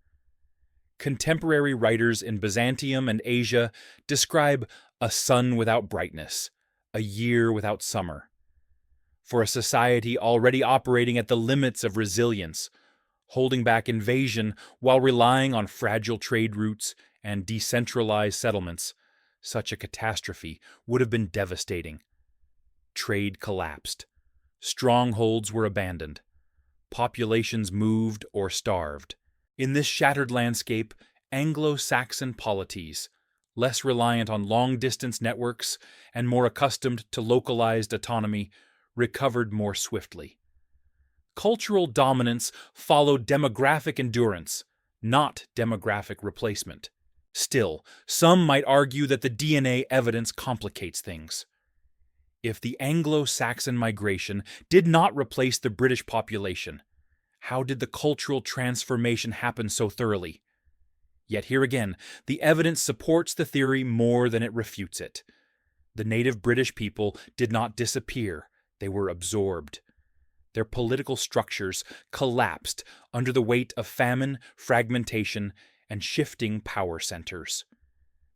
Speaker 1: Contemporary writers in Byzantium and Asia describe a sun without brightness, a year without summer. For a society already operating at the limits of resilience, holding back invasion while relying on fragile trade routes and decentralized settlements, such a catastrophe would have been devastating. Trade collapsed. Strongholds were abandoned. Populations moved or starved. In this shattered landscape, Anglo-Saxon polities, less reliant on long-distance networks and more accustomed to localized autonomy, recovered more swiftly. Cultural dominance followed demographic endurance, not demographic replacement. Still, some might argue that the DNA evidence complicates things. If the Anglo-Saxon migration did not replace the British population, how did the cultural transformation happen so thoroughly? Yet here again, the evidence supports the theory more than it refutes it. The native British people did not disappear. They were absorbed. Their political structures collapsed under the weight of famine, fragmentation, and shifting power centers.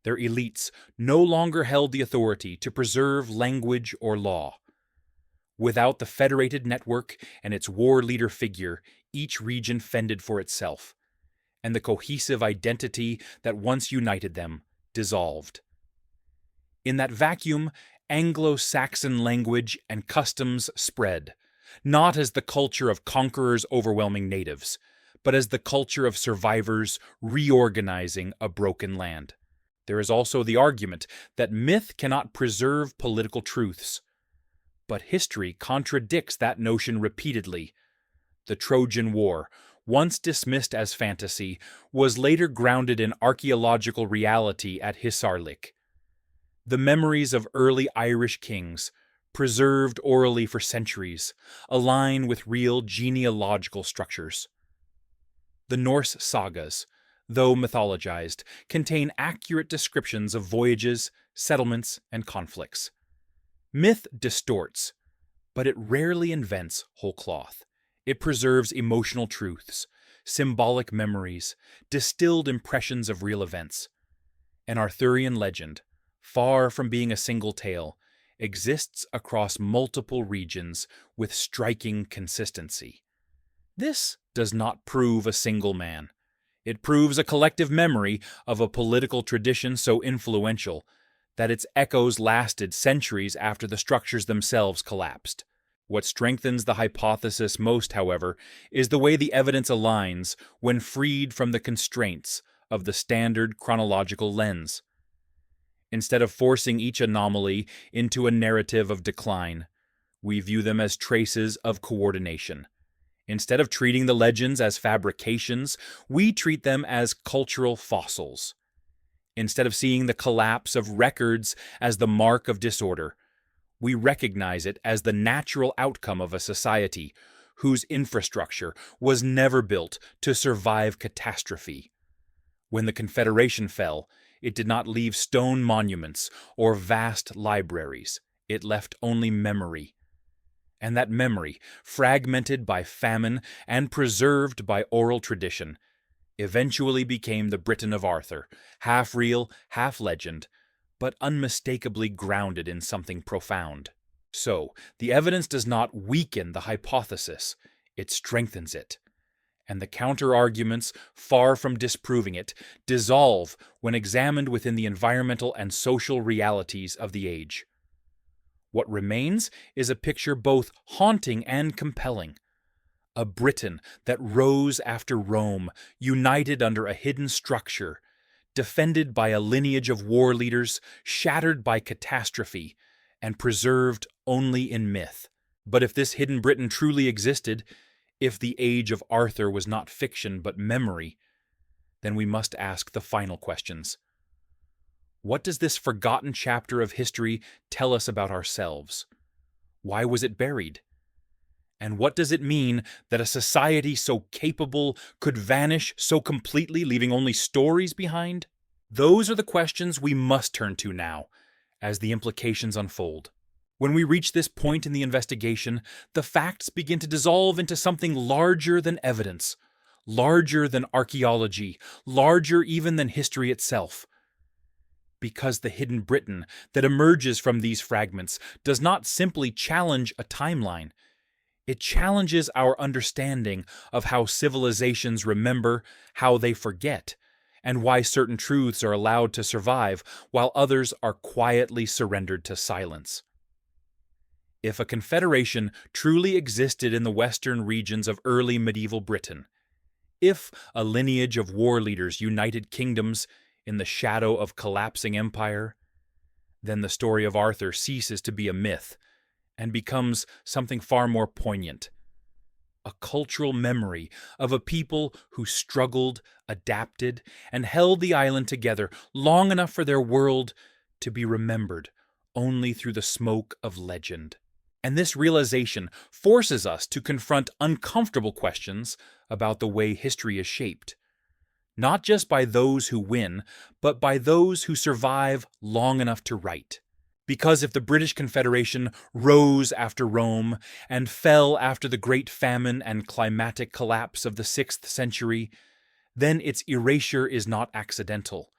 Speaker 1: Their elites no longer held the authority to preserve language or law. Without the federated network and its war leader figure, each region fended for itself, and the cohesive identity that once united them dissolved. In that vacuum, Anglo-Saxon language and customs spread, not as the culture of conquerors overwhelming natives, but as the culture of survivors reorganizing a broken land. There is also the argument that myth cannot preserve political truths. But history contradicts that notion repeatedly. The Trojan War, once dismissed as fantasy, was later grounded in archaeological reality at Hisarlik. The memories of early Irish kings, preserved orally for centuries, align with real genealogical structures. The Norse sagas, though mythologized, contain accurate descriptions of voyages, settlements, and conflicts. Myth distorts, but it rarely invents whole cloth. It preserves emotional truths, symbolic memories, distilled impressions of real events. An Arthurian legend, far from being a single tale, exists across multiple regions with striking consistency. This does not prove a single man. It proves a collective memory of a political tradition so influential that its echoes lasted centuries after the structures themselves collapsed. What strengthens the hypothesis most, however, is the way the evidence aligns when freed from the constraints of the standard chronological lens. Instead of forcing each anomaly into a narrative of decline, we view them as traces of coordination. Instead of treating the legends as fabrications, we treat them as cultural fossils. Instead of seeing the collapse of records as the mark of disorder, we recognize it as the natural outcome of a society whose infrastructure was never built to survive catastrophe. When the Confederation fell, it did not leave stone monuments or vast libraries. It left only memory. And that memory, fragmented by famine and preserved by oral tradition, eventually became the Britain of Arthur, half real, half legend, but unmistakably grounded in something profound. So, the evidence does not weaken the hypothesis, it strengthens it. And the counter-arguments, far from disproving it, dissolve when examined within the environmental and social realities of the age. What remains is a picture both haunting and compelling. A Britain that rose after Rome, united under a hidden structure, defended by a lineage of war leaders, shattered by catastrophe, and preserved only in myth. But if this hidden Britain truly existed, if the age of Arthur was not fiction but memory, then we must ask the final questions. What does this forgotten chapter of history tell us about ourselves? Why was it buried? And what does it mean that a society so capable could vanish so completely, leaving only stories behind? Those are the questions we must turn to now, as the implications unfold. When we reach this point in the investigation, the facts begin to dissolve into something larger than evidence, larger than archaeology, larger even than history itself. Because the hidden Britain that emerges from these fragments does not simply challenge a timeline. It challenges our understanding of how civilizations remember, how they forget, and why certain truths are allowed to survive while others are quietly surrendered to silence. If a confederation truly existed in the western regions of early medieval Britain, if a lineage of war leaders united kingdoms in the shadow of collapsing empire, then the story of Arthur ceases to be a myth and becomes something far more poignant. A cultural memory of a people who struggled, adapted, and held the island together long enough for their world to be remembered only through the smoke of legend. And this realization forces us to confront uncomfortable questions about the way history is shaped. Not just by those who win, but by those who survive long enough to write. Because if the British Confederation rose after Rome and fell after the Great Famine and climatic collapse of the 6th century, then its erasure is not accidental.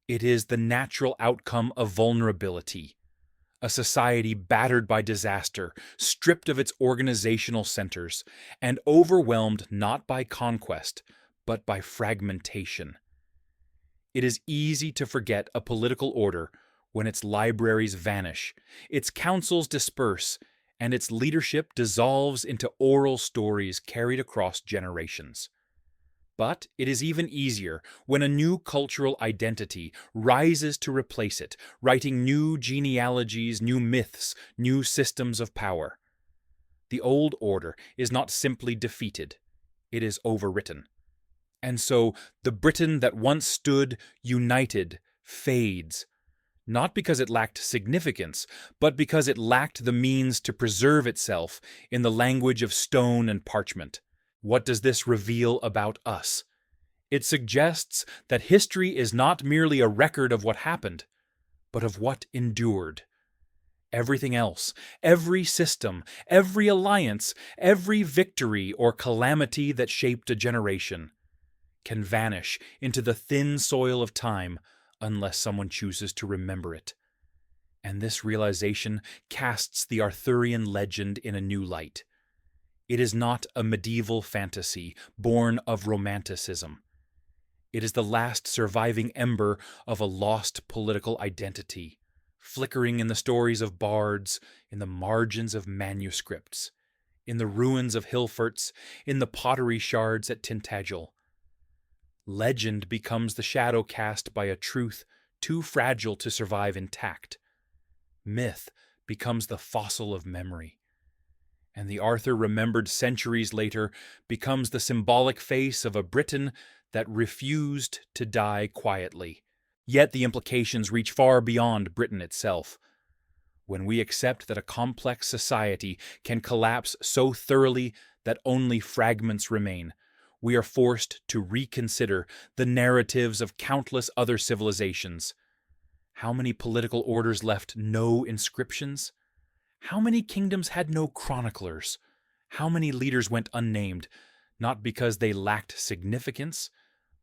Speaker 1: It is the natural outcome of vulnerability. A society battered by disaster, stripped of its organizational centers, and overwhelmed not by conquest, but by fragmentation. It is easy to forget a political order when its libraries vanish, its councils disperse, and its leadership dissolves into oral stories carried across generations. But it is even easier when a new cultural identity rises to replace it, writing new genealogies, new myths, new systems of power. The old order is not simply defeated, it is overwritten. And so the Britain that once stood united fades, not because it lacked significance, but because it lacked the means to preserve itself in the language of stone and parchment. What does this reveal about us? It suggests that history is not merely a record of what happened, but of what endured. Everything else, every system, every alliance, every victory or calamity that shaped a generation, can vanish into the thin soil of time unless someone chooses to remember it. And this realization casts the Arthurian legend in a new light. It is not a medieval fantasy born of romanticism. It is the last surviving ember of a lost political identity, flickering in the stories of bards, in the margins of manuscripts, in the ruins of hillforts, in the pottery shards at Tintagel. Legend becomes the shadow cast by a truth too fragile to survive intact. Myth becomes the fossil of memory. And the Arthur remembered centuries later becomes the symbolic face of a Britain that refused to die quietly. Yet the implications reach far beyond Britain itself. When we accept that a complex society can collapse so thoroughly that only fragments remain, we are forced to reconsider the narratives of countless other civilizations. How many political orders left no inscriptions? How many kingdoms had no chroniclers? How many leaders went unnamed, not because they lacked significance,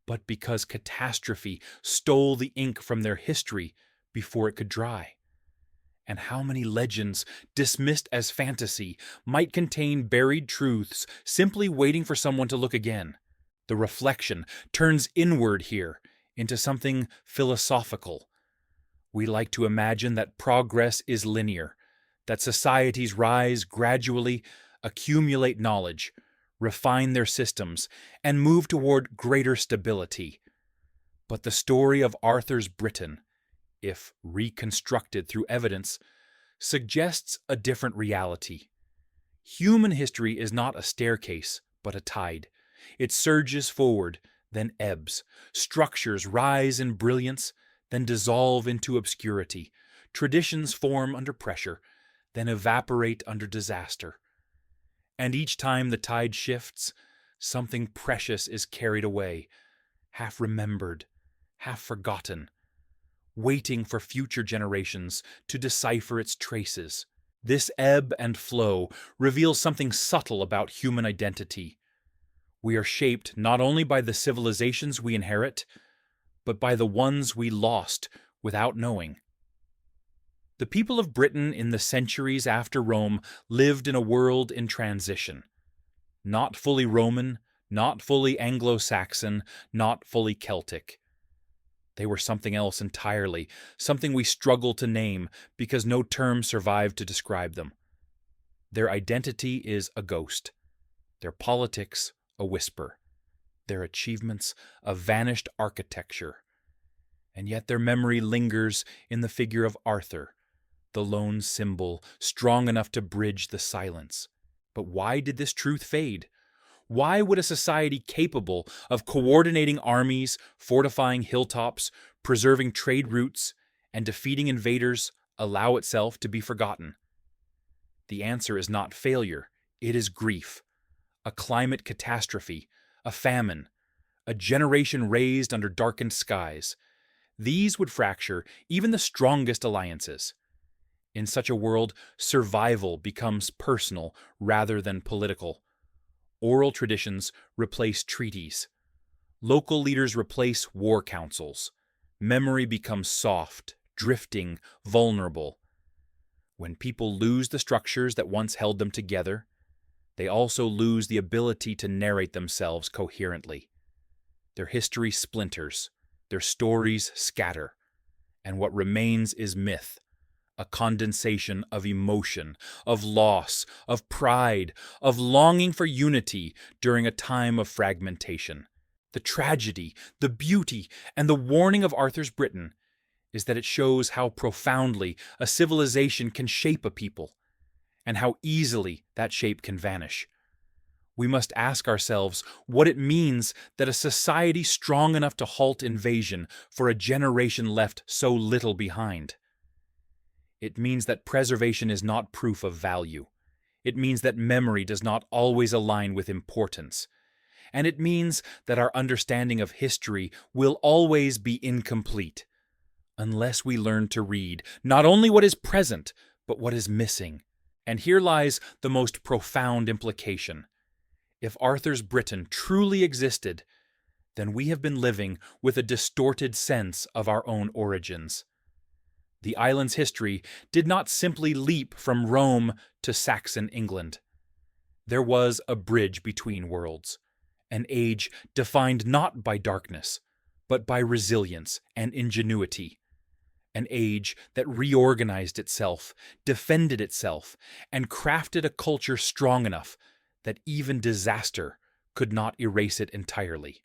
Speaker 1: but because catastrophe stole the ink from their history before it could dry? And how many legends, dismissed as fantasy, might contain buried truths simply waiting for someone to look again? The reflection turns inward here into something philosophical. We like to imagine that progress is linear, that societies rise gradually, accumulate knowledge, refine their systems, and move toward greater stability. But the story of Arthur's Britain, if reconstructed through evidence, suggests a different reality. Human history is not a staircase, but a tide. It surges forward, then ebbs. Structures rise in brilliance, then dissolve into obscurity. Traditions form under pressure, then evaporate under disaster. And each time the tide shifts, something precious is carried away, half remembered, half forgotten, waiting for future generations to decipher its traces. This ebb and flow reveals something subtle about human identity. We are shaped not only by the civilizations we inherit, but by the ones we lost without knowing. The people of Britain in the centuries after Rome lived in a world in transition. Not fully Roman, not fully Anglo-Saxon, not fully Celtic. They were something else entirely, something we struggle to name because no term survived to describe them. Their identity is a ghost, their politics a whisper, their achievements a vanished architecture. And yet their memory lingers in the figure of Arthur, the lone symbol strong enough to bridge the silence. But why did this truth fade? Why would a society capable of coordinating armies, fortifying hilltops, preserving trade routes, and defeating invaders allow itself to be forgotten? The answer is not failure, it is grief. A climate catastrophe, a famine, a generation raised under darkened skies. These would fracture even the strongest alliances. In such a world, survival becomes personal rather than political. Oral traditions replace treaties. Local leaders replace war councils. Memory becomes soft, drifting, vulnerable. When people lose the structures that once held them together, they also lose the ability to narrate themselves coherently. Their history splinters, their stories scatter, and what remains is myth, a condensation of emotion, of loss, of pride, of longing for unity during a time of fragmentation. The tragedy, the beauty, and the warning of Arthur's Britain is that it shows how profoundly a civilization can shape a people, and how easily that shape can vanish. We must ask ourselves what it means that a society strong enough to halt invasion for a generation left so little behind. It means that preservation is not proof of value. It means that memory does not always align with importance. And it means that our understanding of history will always be incomplete unless we learn to read not only what is present, but what is missing. And here lies the most profound implication. If Arthur's Britain truly existed, then we have been living with a distorted sense of our own origins. The island's history did not simply leap from Rome to Saxon England. There was a bridge between worlds, an age defined not by darkness, but by resilience and ingenuity, an age that reorganized itself, defended itself, and crafted a culture strong enough that even disaster could not erase it entirely.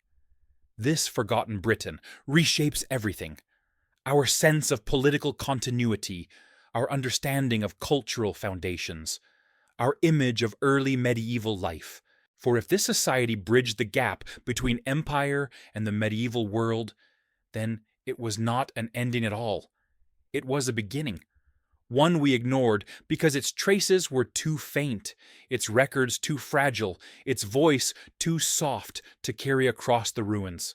Speaker 1: This forgotten Britain reshapes everything: our sense of political continuity, our understanding of cultural foundations, our image of early medieval life. For if this society bridged the gap between empire and the medieval world, then it was not an ending at all. It was a beginning, one we ignored because its traces were too faint, its records too fragile, its voice too soft to carry across the ruins.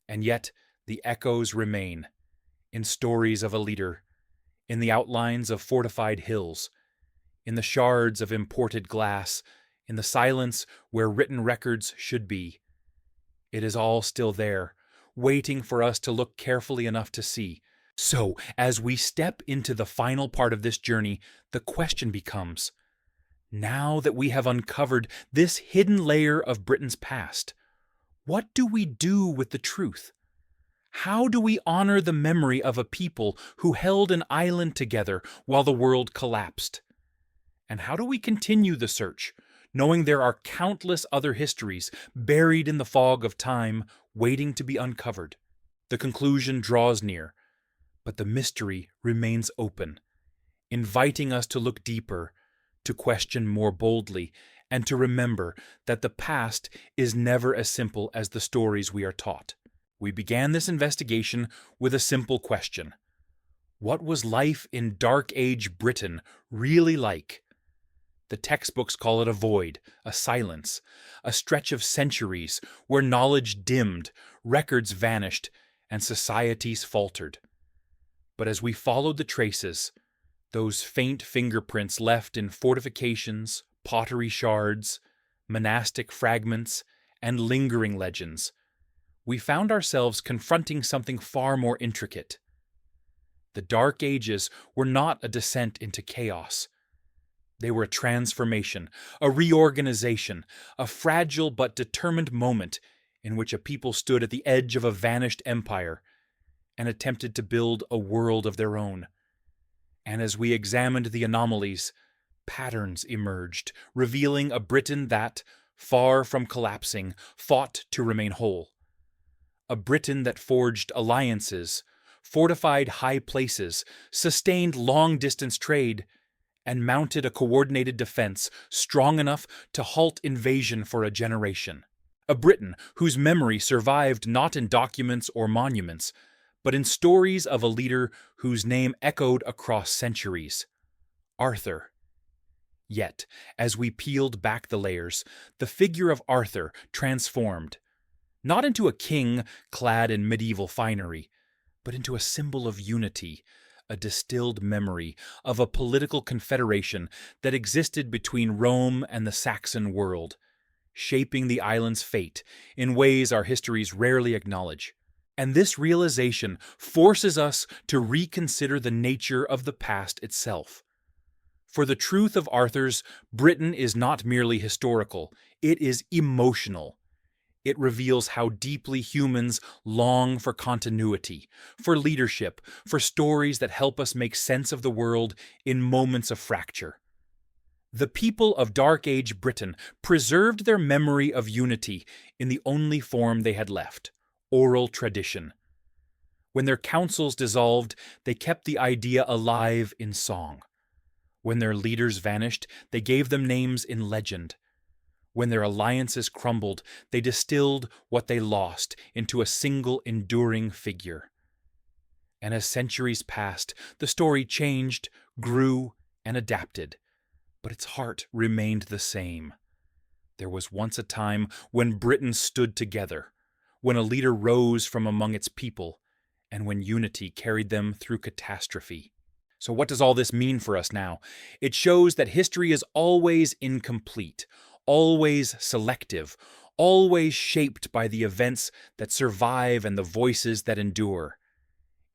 Speaker 1: And yet the echoes remain, in stories of a leader, in the outlines of fortified hills, in the shards of imported glass, in the silence where written records should be. It is all still there, waiting for us to look carefully enough to see. So, as we step into the final part of this journey, the question becomes, now that we have uncovered this hidden layer of Britain's past, what do we do with the truth? How do we honor the memory of a people who held an island together while the world collapsed? And how do we continue the search, knowing there are countless other histories buried in the fog of time, waiting to be uncovered? The conclusion draws near, but the mystery remains open, inviting us to look deeper, to question more boldly, and to remember that the past is never as simple as the stories we are taught. We began this investigation with a simple question: what was life in Dark Age Britain really like? The textbooks call it a void, a silence, a stretch of centuries where knowledge dimmed, records vanished, and societies faltered. But as we followed the traces, those faint fingerprints left in fortifications, pottery shards, monastic fragments, and lingering legends, we found ourselves confronting something far more intricate. The Dark Ages were not a descent into chaos. They were a transformation, a reorganization, a fragile but determined moment in which a people stood at the edge of a vanished empire and attempted to build a world of their own. And as we examined the anomalies, patterns emerged, revealing a Britain that, far from collapsing, fought to remain whole. A Britain that forged alliances, fortified high places, sustained long-distance trade, and mounted a coordinated defense strong enough to halt invasion for a generation. A Britain whose memory survived not in documents or monuments, but in stories of a leader whose name echoed across centuries: Arthur. Yet, as we peeled back the layers, the figure of Arthur transformed, not into a king clad in medieval finery, but into a symbol of unity, a distilled memory of a political confederation that existed between Rome and the Saxon world, shaping the island's fate in ways our histories rarely acknowledge. And this realization forces us to reconsider the nature of the past itself. For the truth of Arthur's Britain is not merely historical, it is emotional. It reveals how deeply humans long for continuity, for leadership, for stories that help us make sense of the world in moments of fracture. The people of Dark Age Britain preserved their memory of unity in the only form they had left: oral tradition. When their councils dissolved, they kept the idea alive in song. When their leaders vanished, they gave them names in legend. When their alliances crumbled, they distilled what they lost into a single enduring figure. And as centuries passed, the story changed, grew, and adapted, but its heart remained the same. There was once a time when Britain stood together, when a leader rose from among its people, and when unity carried them through catastrophe. So what does all this mean for us now? It shows that history is always incomplete, always selective, always shaped by the events that survive and the voices that endure.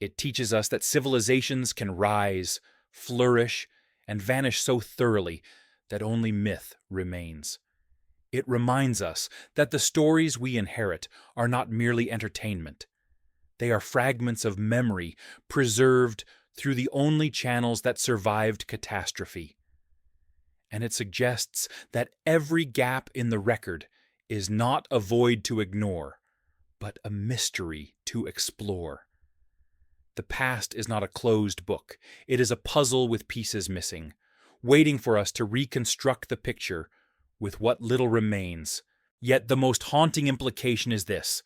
Speaker 1: It teaches us that civilizations can rise, flourish, and vanish so thoroughly that only myth remains. It reminds us that the stories we inherit are not merely entertainment. They are fragments of memory preserved through the only channels that survived catastrophe. And it suggests that every gap in the record is not a void to ignore, but a mystery to explore. The past is not a closed book. It is a puzzle with pieces missing, waiting for us to reconstruct the picture with what little remains. Yet the most haunting implication is this: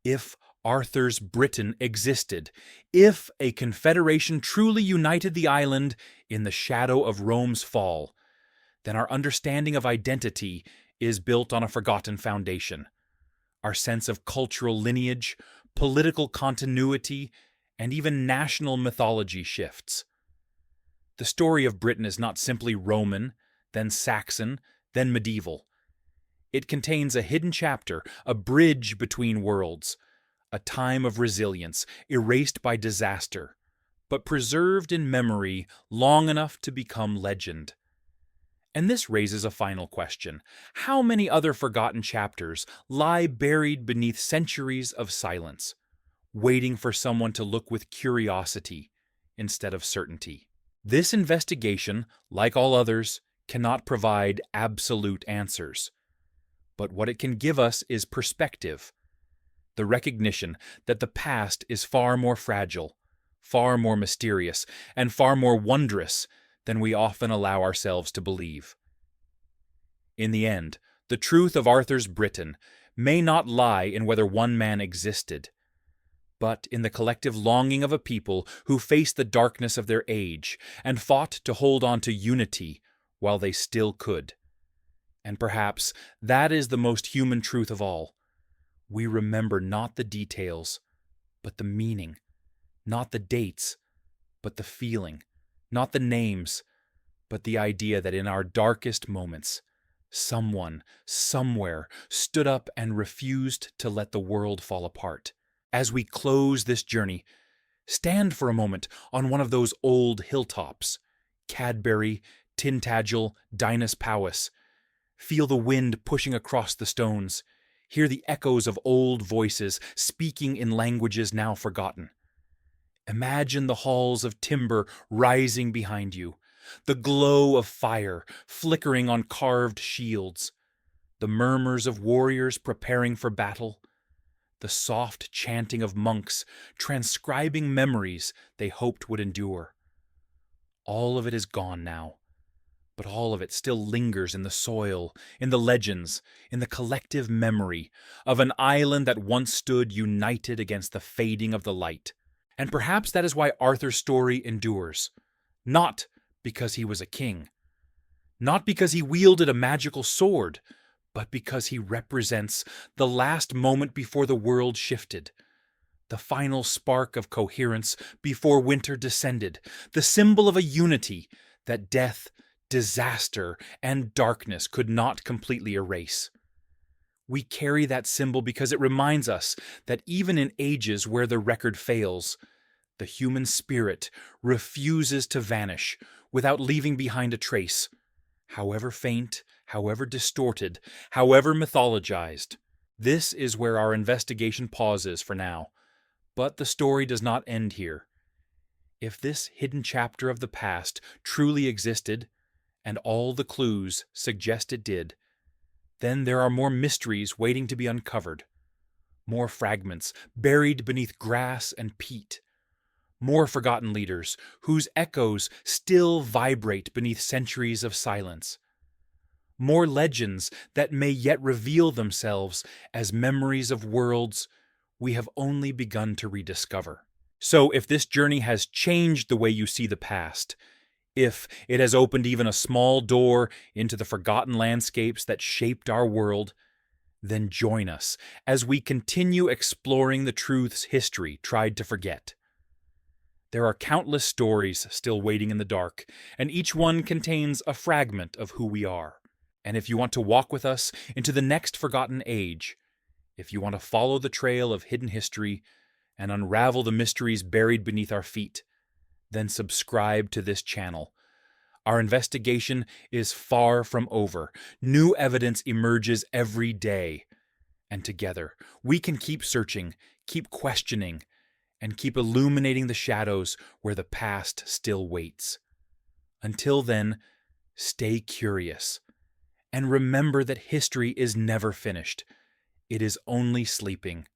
Speaker 1: if Arthur's Britain existed, if a confederation truly united the island in the shadow of Rome's fall, then our understanding of identity is built on a forgotten foundation. Our sense of cultural lineage, political continuity, and even national mythology shifts. The story of Britain is not simply Roman, then Saxon, then medieval. It contains a hidden chapter, a bridge between worlds, a time of resilience, erased by disaster, but preserved in memory long enough to become legend. And this raises a final question. How many other forgotten chapters lie buried beneath centuries of silence, waiting for someone to look with curiosity instead of certainty? This investigation, like all others, cannot provide absolute answers. But what it can give us is perspective, the recognition that the past is far more fragile, far more mysterious, and far more wondrous than we often allow ourselves to believe. In the end, the truth of Arthur's Britain may not lie in whether one man existed, but in the collective longing of a people who faced the darkness of their age and fought to hold on to unity while they still could. And perhaps that is the most human truth of all. We remember not the details, but the meaning, not the dates, but the feeling, not the names, but the idea that in our darkest moments, someone, somewhere, stood up and refused to let the world fall apart. As we close this journey, stand for a moment on one of those old hilltops, Cadbury, Tintagel, Dinas Powys. Feel the wind pushing across the stones. Hear the echoes of old voices speaking in languages now forgotten. Imagine the halls of timber rising behind you, the glow of fire flickering on carved shields, the murmurs of warriors preparing for battle, the soft chanting of monks transcribing memories they hoped would endure. All of it is gone now, but all of it still lingers in the soil, in the legends, in the collective memory of an island that once stood united against the fading of the light. And perhaps that is why Arthur's story endures. Not because he was a king, not because he wielded a magical sword, but because he represents the last moment before the world shifted, the final spark of coherence before winter descended, the symbol of a unity that death, disaster, and darkness could not completely erase. We carry that symbol because it reminds us that even in ages where the record fails, the human spirit refuses to vanish without leaving behind a trace, however faint, however distorted, however mythologized. This is where our investigation pauses for now, but the story does not end here. If this hidden chapter of the past truly existed, and all the clues suggest it did, then there are more mysteries waiting to be uncovered, more fragments buried beneath grass and peat, more forgotten leaders whose echoes still vibrate beneath centuries of silence. more legends that may yet reveal themselves as memories of worlds we have only begun to rediscover. So, if this journey has changed the way you see the past, if it has opened even a small door into the forgotten landscapes that shaped our world, then join us as we continue exploring the truths history tried to forget. There are countless stories still waiting in the dark, and each one contains a fragment of who we are. And if you want to walk with us into the next forgotten age, if you want to follow the trail of hidden history and unravel the mysteries buried beneath our feet, then subscribe to this channel. Our investigation is far from over. New evidence emerges every day. And together, we can keep searching, keep questioning, and keep illuminating the shadows where the past still waits. Until then, stay curious. And remember that history is never finished. It is only sleeping.